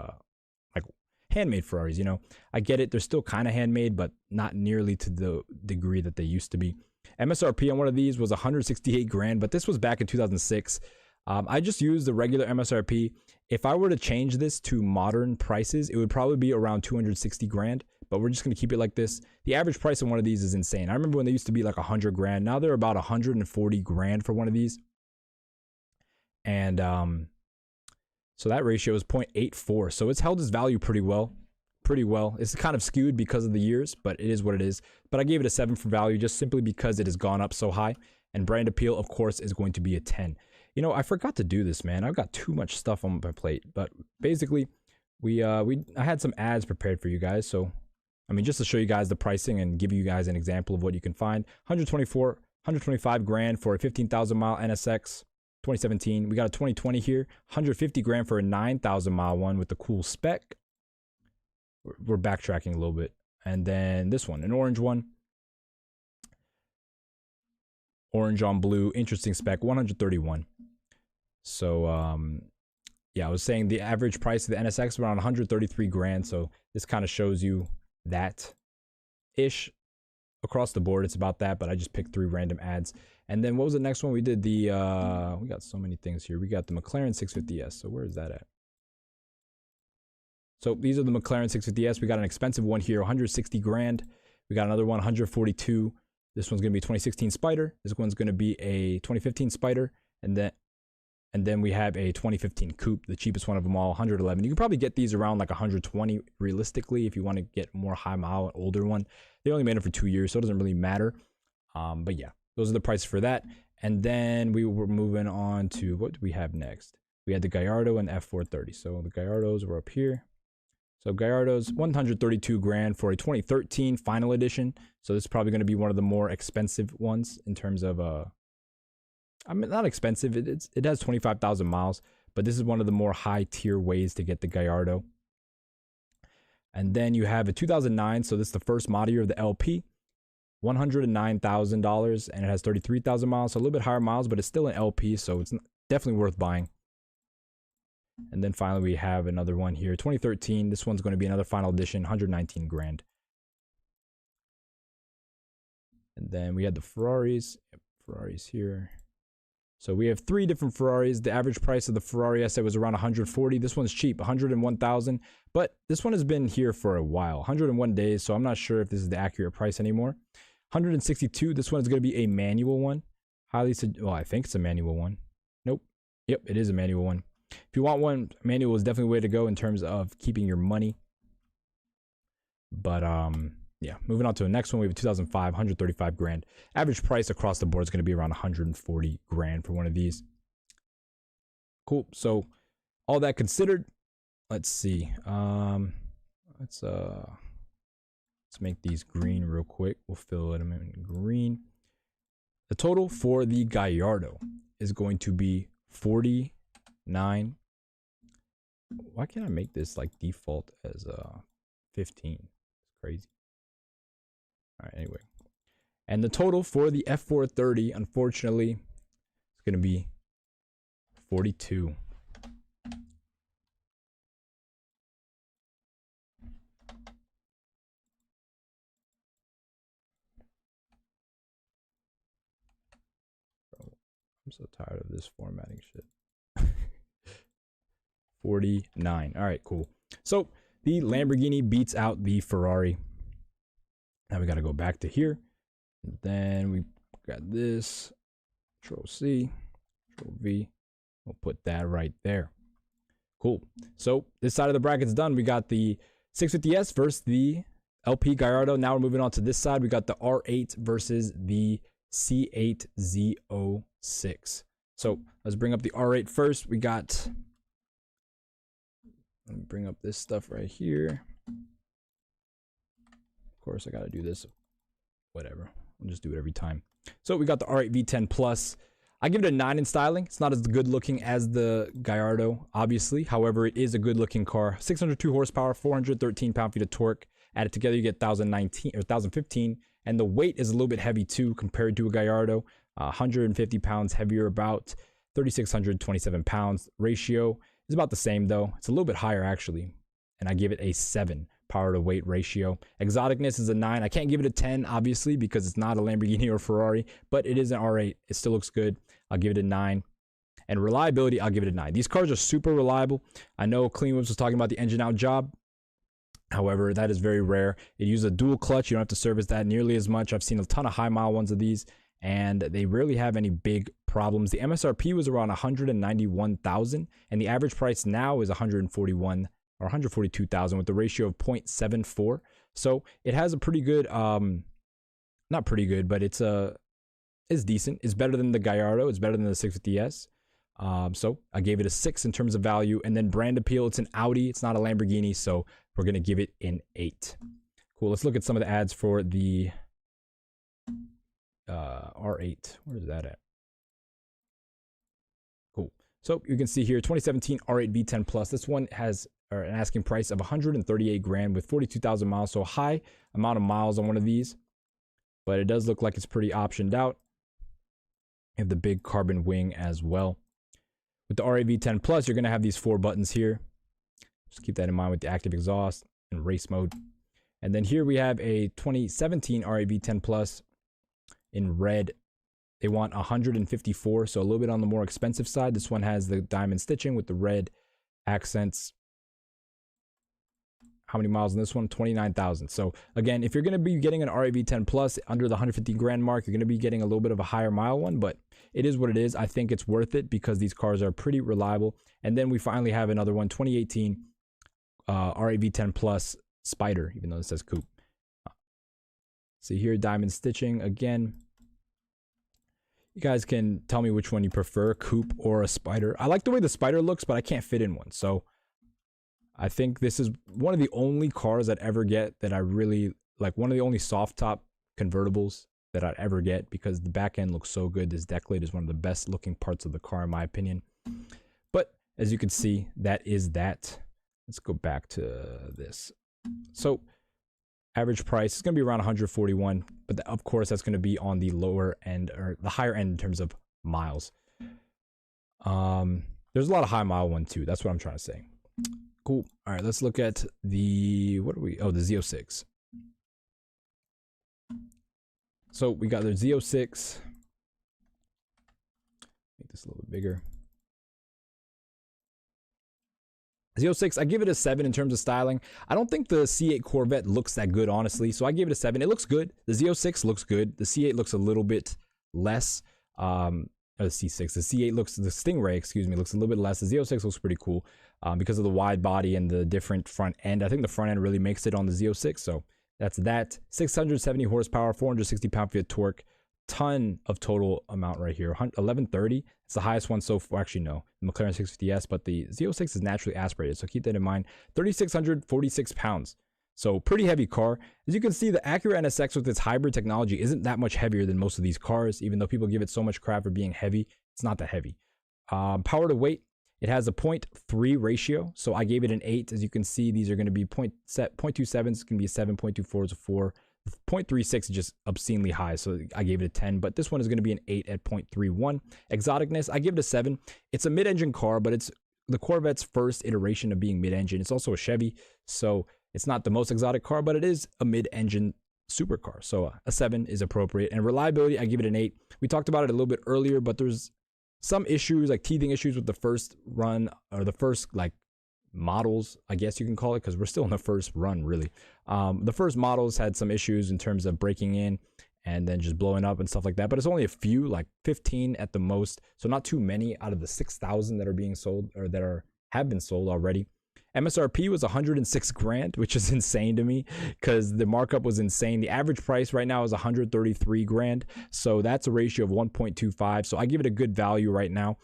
like handmade Ferraris, you know. I get it. They're still kind of handmade, but not nearly to the degree that they used to be. MSRP on one of these was 168 grand, but this was back in 2006. I just used the regular MSRP. If I were to change this to modern prices, it would probably be around 260 grand, but we're just going to keep it like this. The average price on one of these is insane. I remember when they used to be like 100 grand. Now they're about 140 grand for one of these. And so that ratio is 0.84. So it's held its value pretty well. It's kind of skewed because of the years, but it is what it is. But I gave it a 7 for value just simply because it has gone up so high. And brand appeal, of course, is going to be a 10. You know, I forgot to do this, man. I've got too much stuff on my plate. But basically, I had some ads prepared for you guys. So, I mean, just to show you guys the pricing and give you guys an example of what you can find. 125 grand for a 15,000 mile NSX 2017. We got a 2020 here. 150 grand for a 9,000 mile one with the cool spec. We're backtracking a little bit. And then this one, an orange one. Orange on blue, interesting spec, 131. So, yeah, I was saying the average price of the NSX is around 133 grand. So this kind of shows you that-ish across the board. It's about that, but I just picked 3 random ads. And then what was the next one? We did the, we got so many things here. We got the McLaren 650S. So where is that at? So these are the McLaren 650S. We got an expensive one here, 160 grand. We got another one, 142. This one's going to be a 2016 Spider. This one's going to be a 2015 Spider. And then we have a 2015 Coupe, the cheapest one of them all, 111. You can probably get these around like 120 realistically if you want to get more high mile, an older one. They only made it for 2 years, so it doesn't really matter. But yeah, those are the prices for that. And then we were moving on to, what do we have next? We had the Gallardo and F430. So the Gallardos were up here. So Gallardo's 132 grand for a 2013 final edition. So this is probably going to be one of the more expensive ones in terms of, I mean, not expensive. It has 25,000 miles, but this is one of the more high tier ways to get the Gallardo. And then you have a 2009. So this is the first model year of the LP, $109,000, and it has 33,000 miles. So a little bit higher miles, but it's still an LP. So it's definitely worth buying. And then finally, we have another one here, 2013. This one's going to be another final edition, 119 grand. And then we had the Ferraris. Yep, Ferraris here. So we have 3 different Ferraris. The average price of the Ferrari, I said, was around 140. This one's cheap, 101,000. But this one has been here for a while, 101 days. So I'm not sure if this is the accurate price anymore. 162. This one is going to be a manual one. Well, I think it's a manual one. Nope. Yep, it is a manual one. If you want one, manual is definitely the way to go in terms of keeping your money. But yeah, moving on to the next one, we have a 2005, 135 grand. Average price across the board is going to be around 140 grand for one of these. Cool. So all that considered, let's see. Let's make these green real quick. We'll fill them in green. The total for the Gallardo is going to be 40 9. Why can't I make this like default as 15? It's crazy. All right, anyway. And the total for the F430, unfortunately, is going to be 42. I'm so tired of this formatting shit. 49. All right, cool. So the Lamborghini beats out the Ferrari. Now we got to go back to here. And then we got this. Control C, Control V. We'll put that right there. Cool. So this side of the bracket's done. We got the 650S versus the LP Gallardo. Now we're moving on to this side. We got the R8 versus the C8 Z06. So let's bring up the R8 first. We got, let me bring up this stuff right here. Of course, I got to do this. Whatever. I'll just do it every time. So we got the R8 V10 Plus. I give it a 9 in styling. It's not as good looking as the Gallardo, obviously. However, it is a good looking car. 602 horsepower, 413 pound-feet of torque. Added together, you get 1,019 or 1,015. And the weight is a little bit heavy too compared to a Gallardo. 150 pounds heavier, about 3,627 pounds. Ratio is about the same though. It's a little bit higher actually. And I give it a 7 power to weight ratio. Exoticness is a 9. I can't give it a 10 obviously because it's not a Lamborghini or Ferrari, but it is an R8. It still looks good. I'll give it a 9. And reliability, I'll give it a 9. These cars are super reliable. I know Clean Whips was talking about the engine out job. However, that is very rare. It uses a dual clutch. You don't have to service that nearly as much. I've seen a ton of high mile ones of these, and they rarely have any big problems. The MSRP was around 191,000, and the average price now is 141 or 142,000 with the ratio of 0.74. So it has a pretty good, not pretty good, but it's decent. It's better than the Gallardo. It's better than the 650S. So I gave it a 6 in terms of value. And then brand appeal, it's an Audi. It's not a Lamborghini. So we're going to give it an 8. Cool. Let's look at some of the ads for the R8. Where's that at? Cool. So you can see here, 2017 R8 V10 Plus. This one has an asking price of 138 grand with 42,000 miles. So a high amount of miles on one of these, but it does look like it's pretty optioned out. You have the big carbon wing as well. With the R8 V10 Plus, you're going to have these 4 buttons here. Just keep that in mind with the active exhaust and race mode. And then here we have a 2017 R8 V10 Plus in red. They want 154, so a little bit on the more expensive side. This one has the diamond stitching with the red accents. How many miles in this one? 29,000. So again, if you're going to be getting an R8 V10 Plus under the 150 grand mark, you're going to be getting a little bit of a higher mile one, but it is what it is. I think it's worth it because these cars are pretty reliable. And then we finally have another one, 2018 R8 V10 Plus Spider, even though it says coupe. See here, diamond stitching again. You guys can tell me which one you prefer, coupe or a Spider. I like the way the Spider looks, but I can't fit in one. So I think this is one of the only cars I'd ever get that I really like, one of the only soft top convertibles that I'd ever get because the back end looks so good. This deck lid is one of the best looking parts of the car in my opinion. But as you can see, that is that. Let's go back to this. So average price is going to be around 141, but of course that's going to be on the lower end or the higher end in terms of miles. There's a lot of high mile one too. That's what I'm trying to say. Cool. All right, let's look at the, what are we? Oh, the Z06. So we got the Z06. Make this a little bit bigger. Z06, I give it a 7 in terms of styling. I don't think the C8 Corvette looks that good, honestly. So I give it a 7. It looks good. The Z06 looks good. The C8 looks a little bit less. The C6, the C8 looks, the Stingray, excuse me, looks a little bit less. The Z06 looks pretty cool because of the wide body and the different front end. I think the front end really makes it on the Z06. So that's that. 670 horsepower, 460 pound-feet of torque. Ton of total amount right here. 1130. It's the highest one so far. Actually, no, the McLaren 650S, but the Z06 is naturally aspirated. So keep that in mind. 3,646 pounds. So pretty heavy car. As you can see, the Acura NSX with its hybrid technology isn't that much heavier than most of these cars, even though people give it so much crap for being heavy. It's not that heavy. Power to weight, It has a 0.3 ratio, so I gave it an 8. As you can see, these are going to be 0.27, it's going to be a 7, 0.24 is a 4. 0.36 is just obscenely high, so I gave it a 10, but this one is going to be an 8 at 0.31. Exoticness, I give it a 7. It's a mid-engine car, but it's the Corvette's first iteration of being mid-engine. It's also a Chevy, so it's not the most exotic car, but it is a mid-engine supercar, so a 7 is appropriate. And reliability, I give it an 8. We talked about it a little bit earlier, but there's some issues, like teething issues with the first run, or the first like models, I guess you can call it, because we're still in the first run really. The first models had some issues in terms of breaking in and then just blowing up and stuff like that, but it's only a few, like 15 at the most, so not too many out of the 6,000 that are being sold, or that have been sold already. MSRP was 106 grand, which is insane to me because the markup was insane. The average price right now is 133 grand, so that's a ratio of 1.25. So I give it a good value right now,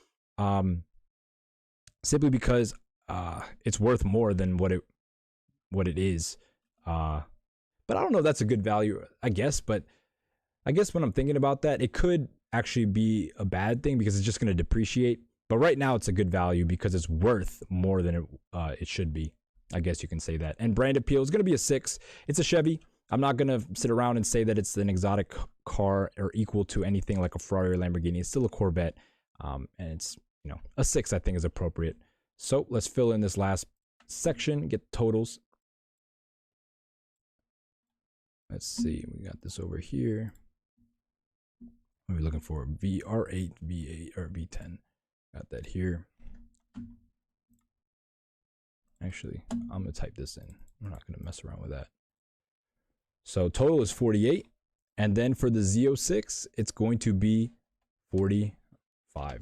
simply because it's worth more than what it is. But I don't know if that's a good value, I guess. But I guess when I'm thinking about that, it could actually be a bad thing because it's just going to depreciate. But right now it's a good value because it's worth more than it should be. I guess you can say that. And brand appeal is going to be a 6. It's a Chevy. I'm not going to sit around and say that it's an exotic car or equal to anything like a Ferrari or Lamborghini. It's still a Corvette. And it's, you know, a 6 I think is appropriate. So let's fill in this last section, get totals. Let's see. We got this over here. What are we looking for? VR8, V8, or V10. Got that here. Actually, I'm going to type this in. We're not going to mess around with that. So total is 48. And then for the Z06, it's going to be 45.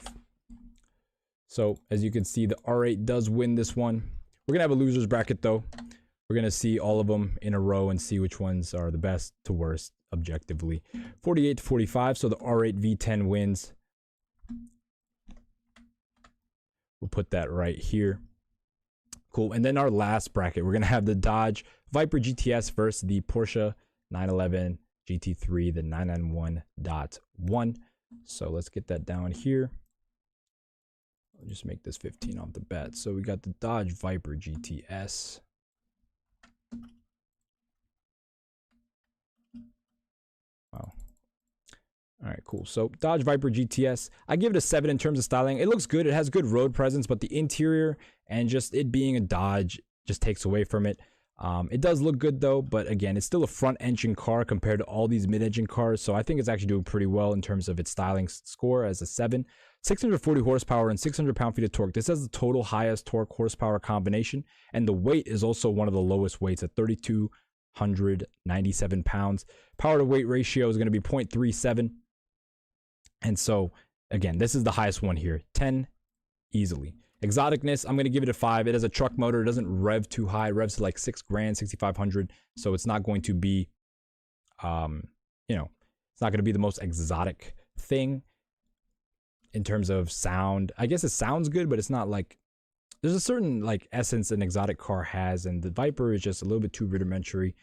So as you can see, the R8 does win this one. We're going to have a loser's bracket though. We're going to see all of them in a row and see which ones are the best to worst objectively. 48 to 45. So the R8 V10 wins. We'll put that right here. Cool. And then our last bracket, we're going to have the Dodge Viper GTS versus the Porsche 911 GT3, the 991.1. So let's get that down here. I'll just make this 15 off the bat. So we got the Dodge Viper GTS. Wow. All right, cool. So Dodge Viper GTS, I give it a 7 in terms of styling. It looks good. It has good road presence, but the interior and just it being a Dodge just takes away from it. It does look good though, but again, it's still a front engine car compared to all these mid-engine cars. So I think it's actually doing pretty well in terms of its styling score as a 7. 640 horsepower and 600 pound-feet of torque. This has the total highest torque horsepower combination, and the weight is also one of the lowest weights at 3,297 pounds. Power to weight ratio is going to be 0.37. And so, again, this is the highest one here. 10 easily. Exoticness, I'm going to give it a 5. It has a truck motor. It doesn't rev too high. It revs to like 6 grand, 6,500. So it's not going to be, you know, it's not going to be the most exotic thing in terms of sound. I guess it sounds good, but it's not like, there's a certain like essence an exotic car has, and the Viper is just a little bit too rudimentary.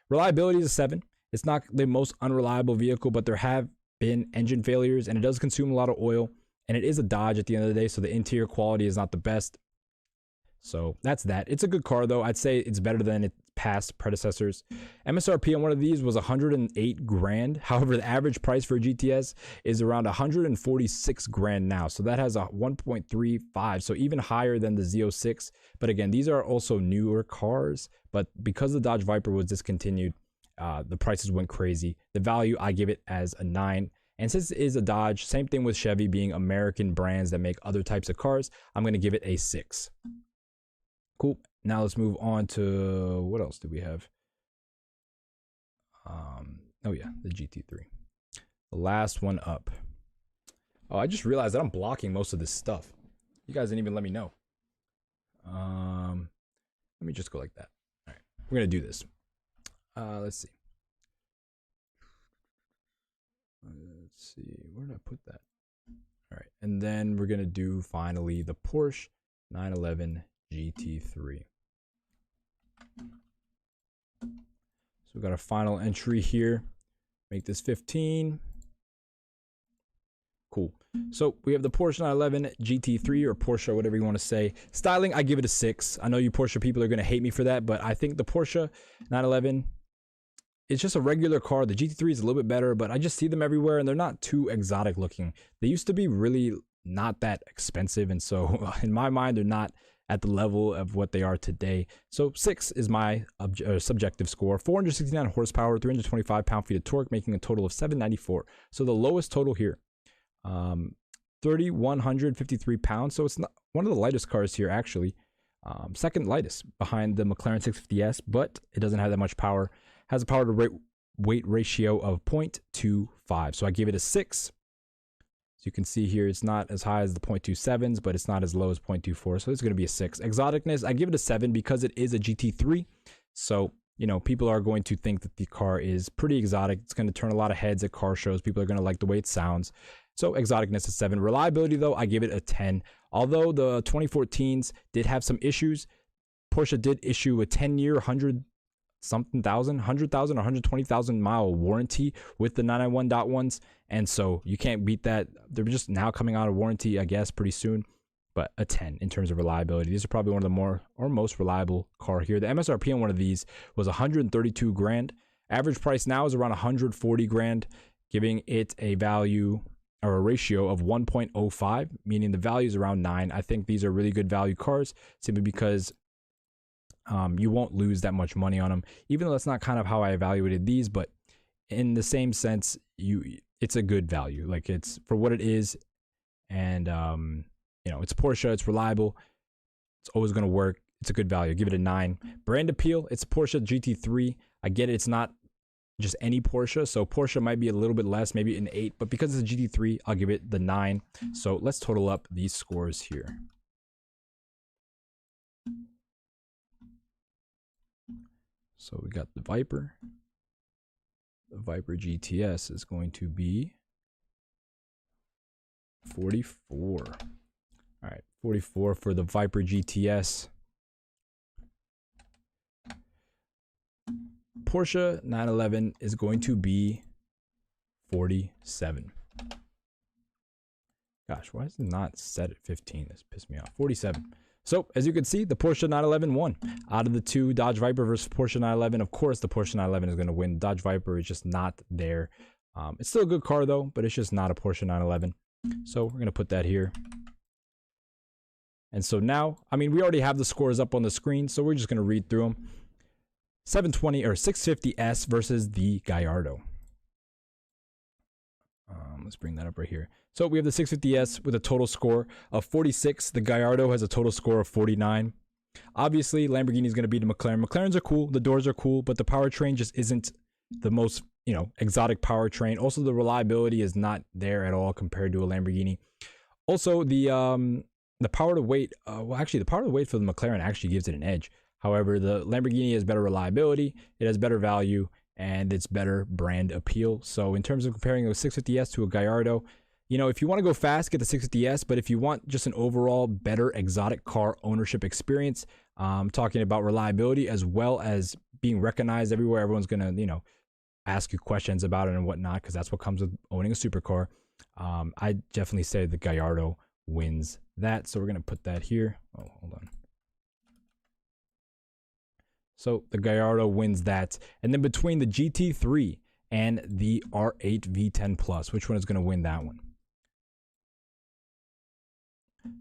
Reliability is a 7. It's not the most unreliable vehicle, but there have been engine failures, and it does consume a lot of oil, and it is a Dodge at the end of the day, so the interior quality is not the best. So that's that. It's a good car though. I'd say it's better than its past predecessors. MSRP on one of these was 108 grand. However, the average price for a GTS is around 146 grand now. So that has a 1.35, so even higher than the Z06. But again, these are also newer cars, but because the Dodge Viper was discontinued, the prices went crazy. The value, I give it as a 9. And since it is a Dodge, same thing with Chevy being American brands that make other types of cars, I'm going to give it a 6. Cool. Now let's move on to, what else do we have? Oh yeah, the GT3. The last one up. Oh, I just realized that I'm blocking most of this stuff. You guys didn't even let me know. Let me just go like that. All right, we're going to do this. Let's see. Let's see, where did I put that? All right, and then we're gonna do finally the Porsche 911 GT3. So we got a final entry here. Make this 15. Cool. So we have the Porsche 911 GT3 or Porsche, whatever you want to say. Styling, I give it a 6. I know you Porsche people are going to hate me for that, but I think the Porsche 911, it's just a regular car. The GT3 is a little bit better, but I just see them everywhere and they're not too exotic looking. They used to be really not that expensive, and so in my mind, they're not at the level of what they are today. So 6 is my subjective score. 469 horsepower, 325 pound-feet of torque, making a total of 794. So the lowest total here, 3,153 pounds. So it's not one of the lightest cars here, actually. Second lightest behind the McLaren 650S, but it doesn't have that much power. Has a power to weight ratio of 0.25. So I give it a 6. You can see here, it's not as high as the 0.27s, but it's not as low as 0.24. So it's going to be a 6. Exoticness, I give it a 7 because it is a GT3. So, you know, people are going to think that the car is pretty exotic. It's going to turn a lot of heads at car shows. People are going to like the way it sounds. So exoticness is 7. Reliability, though, I give it a 10. Although the 2014s did have some issues, Porsche did issue a 10-year, 100,000 or 120,000 mile warranty with the 991.1s, and so you can't beat that. They're just now coming out of warranty, I guess, pretty soon. But a 10 in terms of reliability. These are probably one of the more or most reliable car here. The MSRP on one of these was 132 grand. Average price now is around 140 grand, giving it a value or a ratio of 1.05, meaning the value is around 9. I think these are really good value cars simply because you won't lose that much money on them, even though that's not kind of how I evaluated these, but in the same sense, it's a good value. Like, it's for what it is, and you know, it's Porsche, it's reliable, it's always going to work. It's a good value. Give it a 9. Brand appeal, it's Porsche GT3. I get it, it's not just any Porsche, so Porsche might be a little bit less, maybe an 8, but because it's a GT3, I'll give it the 9. So let's total up these scores here. So we got the Viper. The Viper GTS is going to be 44. All right, 44 for the Viper GTS. Porsche 911 is going to be 47. Gosh, why is it not set at 15? This pissed me off. 47. So, as you can see, the Porsche 911 won. Out of the two, Dodge Viper versus Porsche 911, of course, the Porsche 911 is going to win. Dodge Viper is just not there. It's still a good car, though, but it's just not a Porsche 911. So, we're going to put that here. And so now, I mean, we already have the scores up on the screen, so we're just going to read through them. 720 or 650S versus the Gallardo. Let's bring that up right here. So we have the 650S with a total score of 46. The Gallardo has a total score of 49. Obviously, Lamborghini is going to beat the McLaren. McLarens are cool. The doors are cool, but the powertrain just isn't the most, you know, exotic powertrain. Also, the reliability is not there at all compared to a Lamborghini. Also, the power to weight, well, actually, the power to weight for the McLaren actually gives it an edge. However, the Lamborghini has better reliability, it has better value, and it's better brand appeal. So in terms of comparing a 650S to a Gallardo, you know, if you want to go fast, get the 650S, but if you want just an overall better exotic car ownership experience, talking about reliability as well as being recognized everywhere, everyone's going to, you know, ask you questions about it and whatnot, because that's what comes with owning a supercar. I definitely say the Gallardo wins that. So we're going to put that here. Oh, hold on. So the Gallardo wins that. And then between the GT3 and the R8 V10 Plus, which one is going to win that one?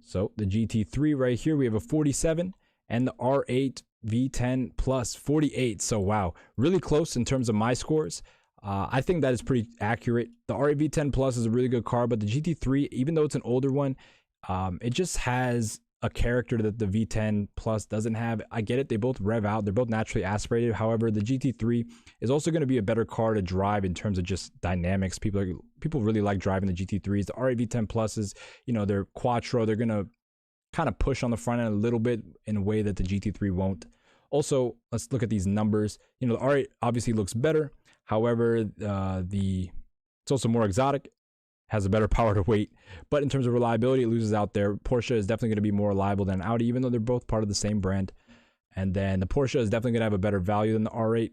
So the GT3 right here, we have a 47, and the R8 V10 Plus 48. So wow, really close in terms of my scores. I think that is pretty accurate. The R8 V10 Plus is a really good car, but the GT3, even though it's an older one, it just has a character that the V10 Plus doesn't have. I get it, they both rev out, they're both naturally aspirated. However, the GT3 is also going to be a better car to drive in terms of just dynamics. People really like driving the GT3s. The R8 V10 Pluses, you know, they're quattro, they're going to kind of push on the front end a little bit in a way that the GT3 won't. Also, let's look at these numbers. You know, the R8 obviously looks better. However, it's also more exotic, has a better power to weight, but in terms of reliability, it loses out there. Porsche is definitely going to be more reliable than Audi, even though they're both part of the same brand. And then the Porsche is definitely going to have a better value than the R8,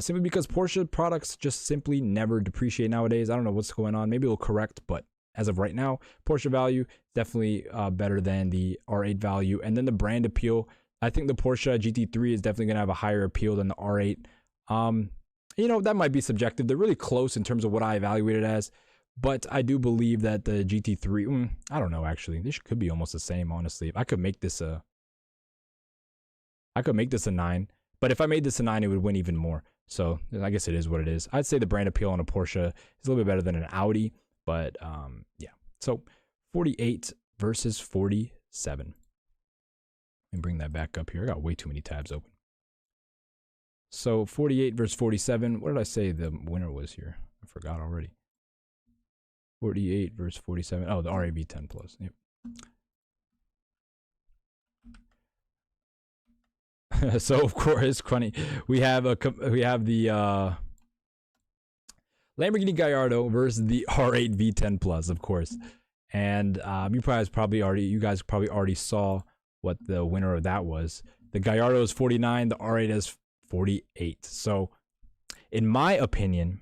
simply because Porsche products just simply never depreciate nowadays. I don't know what's going on. Maybe it'll correct, but as of right now. Porsche value definitely better than the R8 value. And then the brand appeal, I think the Porsche GT3 is definitely going to have a higher appeal than the R8. That might be subjective. They're really close in terms of what I evaluate it as. But I do believe that the GT3, I don't know, actually. This could be almost the same, honestly. I could make this a 9. But if I made this a 9, it would win even more. So I guess it is what it is. I'd say the brand appeal on a Porsche is a little bit better than an Audi. But yeah. So 48 versus 47. Let me bring that back up here. I got way too many tabs open. So 48 versus 47. What did I say the winner was here? I forgot already. 48 versus 47. Oh, the RAV 10 Plus. Yep. So of course, funny. We have the Lamborghini Gallardo versus the R8 V10 Plus, of course. And you guys probably already saw what the winner of that was. The Gallardo is 49. The R8 is 48. So, in my opinion,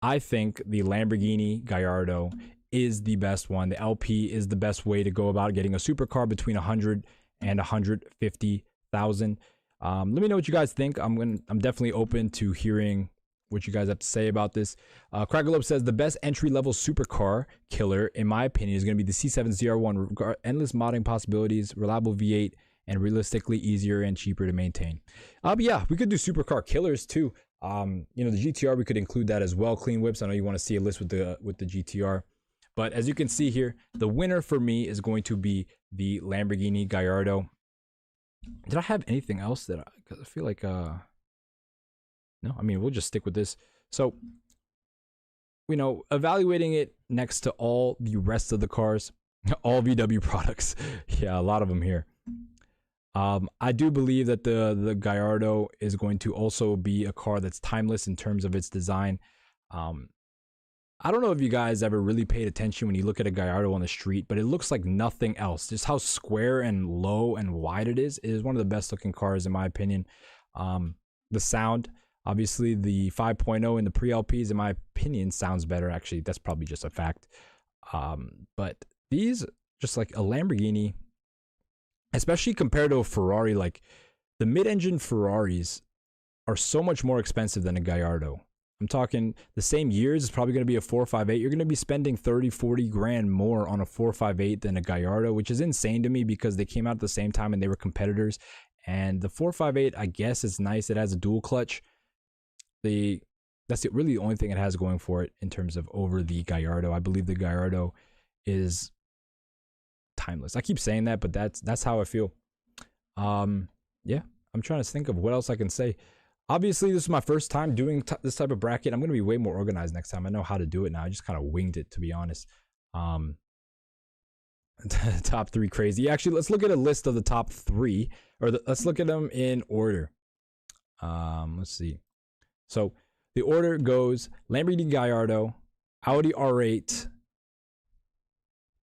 I think the Lamborghini Gallardo is the best one. The LP is the best way to go about getting a supercar between 100 and 150,000. Let me know what you guys think. I'm definitely open to hearing what you guys have to say about this. Crackerlope says the best entry-level supercar killer, in my opinion, is going to be the C7ZR1. Endless modding possibilities, reliable V8, and realistically easier and cheaper to maintain. But yeah, we could do supercar killers too. The GTR, we could include that as well. Clean whips. I know you want to see a list with the GTR, but as you can see here, the winner for me is going to be the Lamborghini Gallardo. Did I have anything else that because I feel like no, I mean, we'll just stick with this. So, evaluating it next to all the rest of the cars, all VW products. Yeah, a lot of them here. I do believe that the Gallardo is going to also be a car that's timeless in terms of its design. I don't know if you guys ever really paid attention when you look at a Gallardo on the street, but it looks like nothing else. Just how square and low and wide it is one of the best looking cars in my opinion. The sound, obviously the 5.0 in the pre-LPs, in my opinion, sounds better. Actually, that's probably just a fact. But these, just like a Lamborghini, especially compared to a Ferrari, like the mid-engine Ferraris are so much more expensive than a Gallardo. I'm talking the same years, it's probably going to be a 458. You're going to be spending 30-40 grand more on a 458 than a Gallardo, which is insane to me because they came out at the same time and they were competitors. And the 458, I guess, is nice. It has a dual clutch. That's really the only thing it has going for it in terms of over the Gallardo. I believe the Gallardo is timeless. I keep saying that, but that's how I feel. Yeah, I'm trying to think of what else I can say. Obviously, this is my first time doing this type of bracket. I'm going to be way more organized next time. I know how to do it now. I just kind of winged it, to be honest. Top 3 crazy. Actually, let's look at a list of the top 3, or let's look at them in order. Let's see. So the order goes Lamborghini Gallardo, Audi R8,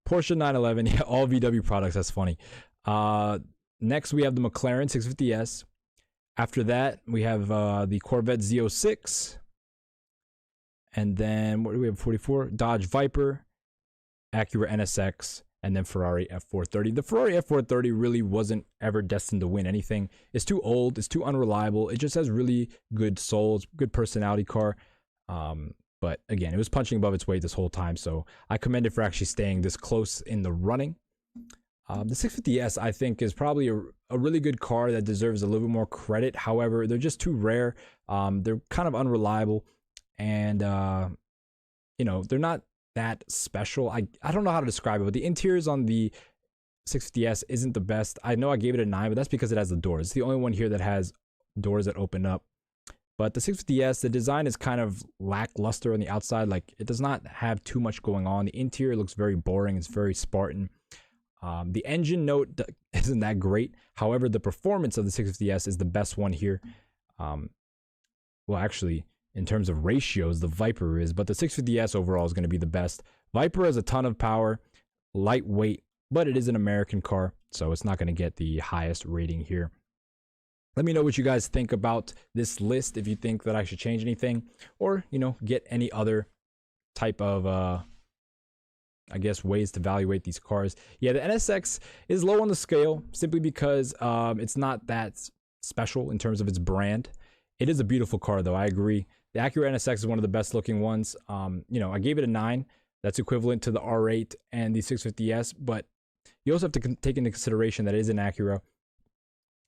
Porsche 911, yeah, all VW products. That's funny. Next, we have the McLaren 650S. After that, we have the Corvette Z06. And then, what do we have? 44? Dodge Viper, Acura NSX, and then Ferrari F430. The Ferrari F430 really wasn't ever destined to win anything. It's too old. It's too unreliable. It just has really good soul. It's a good personality car. But again, it was punching above its weight this whole time. So I commend it for actually staying this close in the running. The 650S, I think, is probably a really good car that deserves a little bit more credit. However, they're just too rare. They're kind of unreliable. And, they're not that special. I don't know how to describe it, but the interiors on the 650S isn't the best. I know I gave it a 9, but that's because it has the doors. It's the only one here that has doors that open up. But the 650S, the design is kind of lackluster on the outside. Like, it does not have too much going on. The interior looks very boring. It's very Spartan. The engine note isn't that great. However, the performance of the 650S is the best one here. Well, actually, in terms of ratios, the Viper is, but the 650S overall is going to be the best. Viper has a ton of power, lightweight, but it is an American car, so it's not going to get the highest rating here. Let me know what you guys think about this list, if you think that I should change anything, or, get any other type of I guess, ways to evaluate these cars. Yeah, the NSX is low on the scale simply because it's not that special in terms of its brand. It is a beautiful car, though. I agree. The Acura NSX is one of the best looking ones. You know, I gave it a 9. That's equivalent to the R8 and the 650S, but you also have to take into consideration that it is an Acura.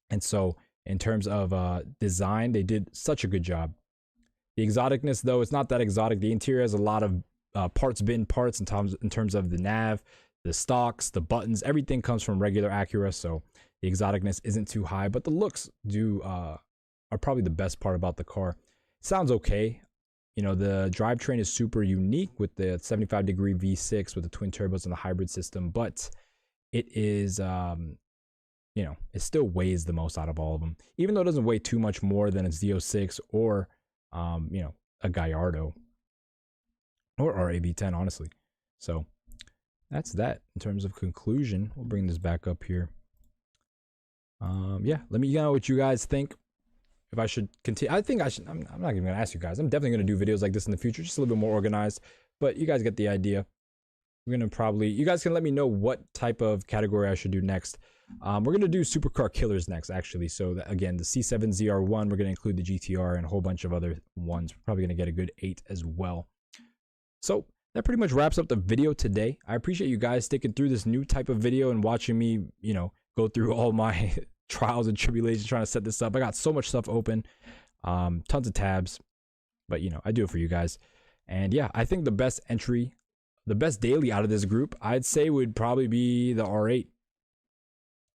And so in terms of design, they did such a good job. The exoticness, though, it's not that exotic. The interior has a lot of parts bin parts in terms of the nav, the stalks, the buttons. Everything comes from regular Acura, so the exoticness isn't too high. But the looks are probably the best part about the car. It sounds okay. You know, the drivetrain is super unique with the 75-degree V6 with the twin turbos and the hybrid system, but it is, you know, it still weighs the most out of all of them, even though it doesn't weigh too much more than a Z06 or, you know, a Gallardo or RAV10, honestly. So that's that in terms of conclusion. We'll bring this back up here. Yeah, let me know what you guys think. If I should continue, I think I should. I'm not even gonna ask you guys. I'm definitely gonna do videos like this in the future, just a little bit more organized. But you guys get the idea. We're gonna probably, you guys can let me know what type of category I should do next. We're gonna do supercar killers next, actually. So that, again, the C7 ZR1. We're gonna include the GTR and a whole bunch of other ones. We're probably gonna get a good 8 as well. So that pretty much wraps up the video today. I appreciate you guys sticking through this new type of video and watching me, you know, go through all my trials and tribulations trying to set this up. I got so much stuff open, tons of tabs, but you know, I do it for you guys. And yeah, I think the best entry, the best daily out of this group, I'd say would probably be the R8.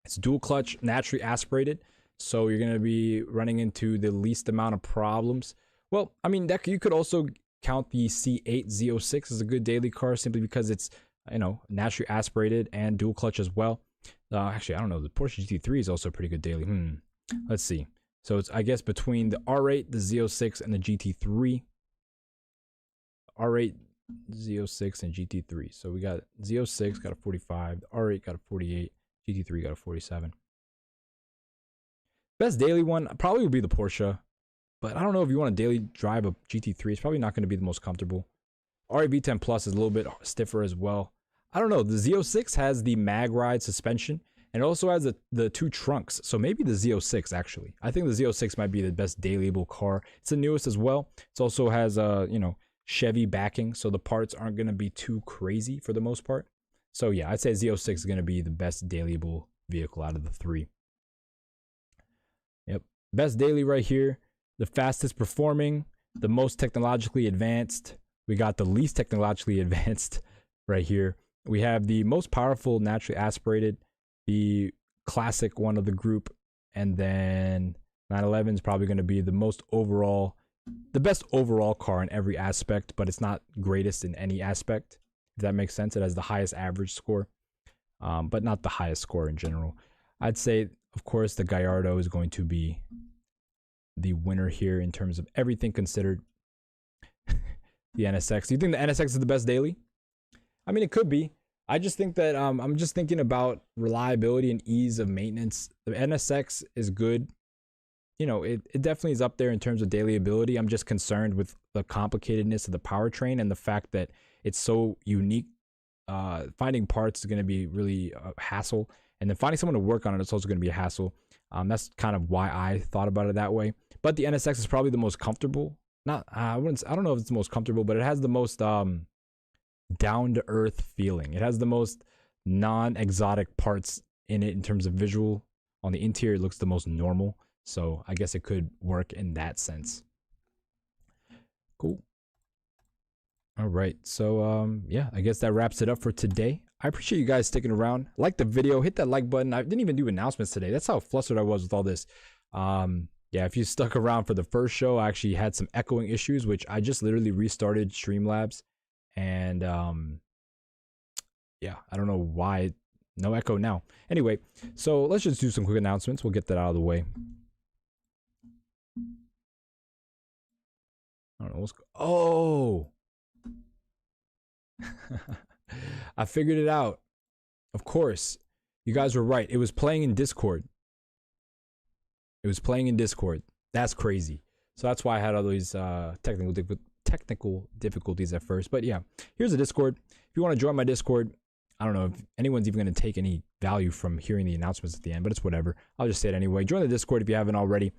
It's dual clutch, naturally aspirated, so you're going to be running into the least amount of problems. Well, I mean, that you could also count the C8 Z06 as a good daily car simply because it's, you know, naturally aspirated and dual clutch as well. Actually, I don't know. The Porsche GT3 is also a pretty good daily. Let's see. So it's, I guess, between the R8, the Z06, and the GT3. R8, Z06, and GT3. So we got Z06 got a 45, the R8 got a 48, GT3 got a 47. Best daily one probably would be the Porsche, but I don't know if you want to daily drive a GT3. It's probably not going to be the most comfortable. RAV10 Plus is a little bit stiffer as well. I don't know. The Z06 has the mag ride suspension, and it also has the 2 trunks. So maybe the Z06, actually. I think the Z06 might be the best dailyable car. It's the newest as well. It also has, you know, Chevy backing, so the parts aren't going to be too crazy for the most part. So yeah, I'd say Z06 is going to be the best dailyable vehicle out of the 3. Yep. Best daily right here. The fastest performing, the most technologically advanced. We got the least technologically advanced right here. We have the most powerful naturally aspirated, the classic one of the group, and then 911 is probably going to be the most overall, the best overall car in every aspect, but it's not greatest in any aspect, if that makes sense. It has the highest average score, but not the highest score in general. I'd say, of course, the Gallardo is going to be the winner here in terms of everything considered. The NSX. Do you think the NSX is the best daily? I mean, it could be. I just think that I'm just thinking about reliability and ease of maintenance. The NSX is good. You know, it definitely is up there in terms of daily ability. I'm just concerned with the complicatedness of the powertrain and the fact that it's so unique. Finding parts is going to be really a hassle. And then finding someone to work on it is also going to be a hassle. That's kind of why I thought about it that way. But the NSX is probably the most comfortable. Not, I don't know if it's the most comfortable, but it has the most down-to-earth feeling. It has the most non-exotic parts in it in terms of visual. On the interior, it looks the most normal. So I guess it could work in that sense. Cool. All right. So, yeah, I guess that wraps it up for today. I appreciate you guys sticking around. Like the video, hit that like button. I didn't even do announcements today. That's how flustered I was with all this. Yeah, if you stuck around for the first show, I actually had some echoing issues, which I just literally restarted Streamlabs. And yeah, I don't know why. No echo now. Anyway, so let's just do some quick announcements. We'll get that out of the way. I don't know what's... Oh! I figured it out. Of course. You guys were right. It was playing in Discord. It was playing in Discord. That's crazy. So that's why I had all these technical technical difficulties at first. But yeah, here's the Discord. If you want to join my Discord, I don't know if anyone's even going to take any value from hearing the announcements at the end, but it's whatever. I'll just say it anyway. Join the Discord if you haven't already.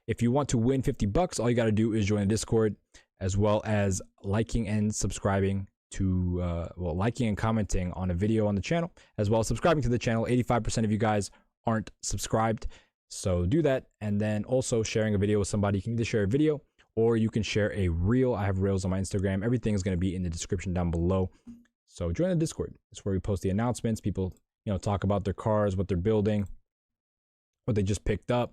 If you want to win $50, all you got to do is join the Discord, as well as liking and subscribing to, liking and commenting on a video on the channel, as well as subscribing to the channel. 85% of you guys aren't subscribed, so do that. And then also sharing a video with somebody. You can either share a video or you can share a reel. I have reels on my Instagram. Everything is going to be in the description down below. So join the Discord. It's where we post the announcements. People, talk about their cars, what they're building, what they just picked up.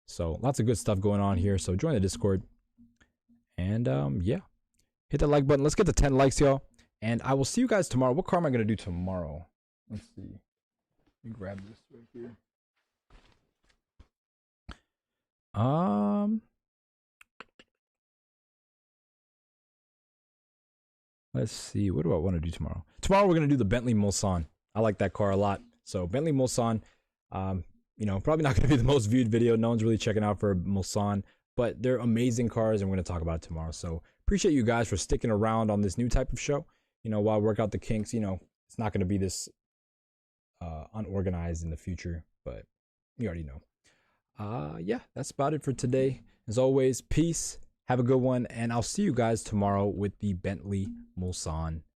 So lots of good stuff going on here. So join the Discord. And yeah, hit that like button. Let's get to 10 likes, y'all. And I will see you guys tomorrow. What car am I going to do tomorrow? Let's see. Let me grab this right here. Let's see. What do I want to do tomorrow? Tomorrow we're going to do the Bentley Mulsanne. I like that car a lot. So Bentley Mulsanne, probably not going to be the most viewed video. No one's really checking out for Mulsanne, but they're amazing cars and we're going to talk about it tomorrow. So appreciate you guys for sticking around on this new type of show. While I work out the kinks, it's not going to be this unorganized in the future, but you already know. Yeah, that's about it for today. As always, peace. Have a good one, and I'll see you guys tomorrow with the Bentley Mulsanne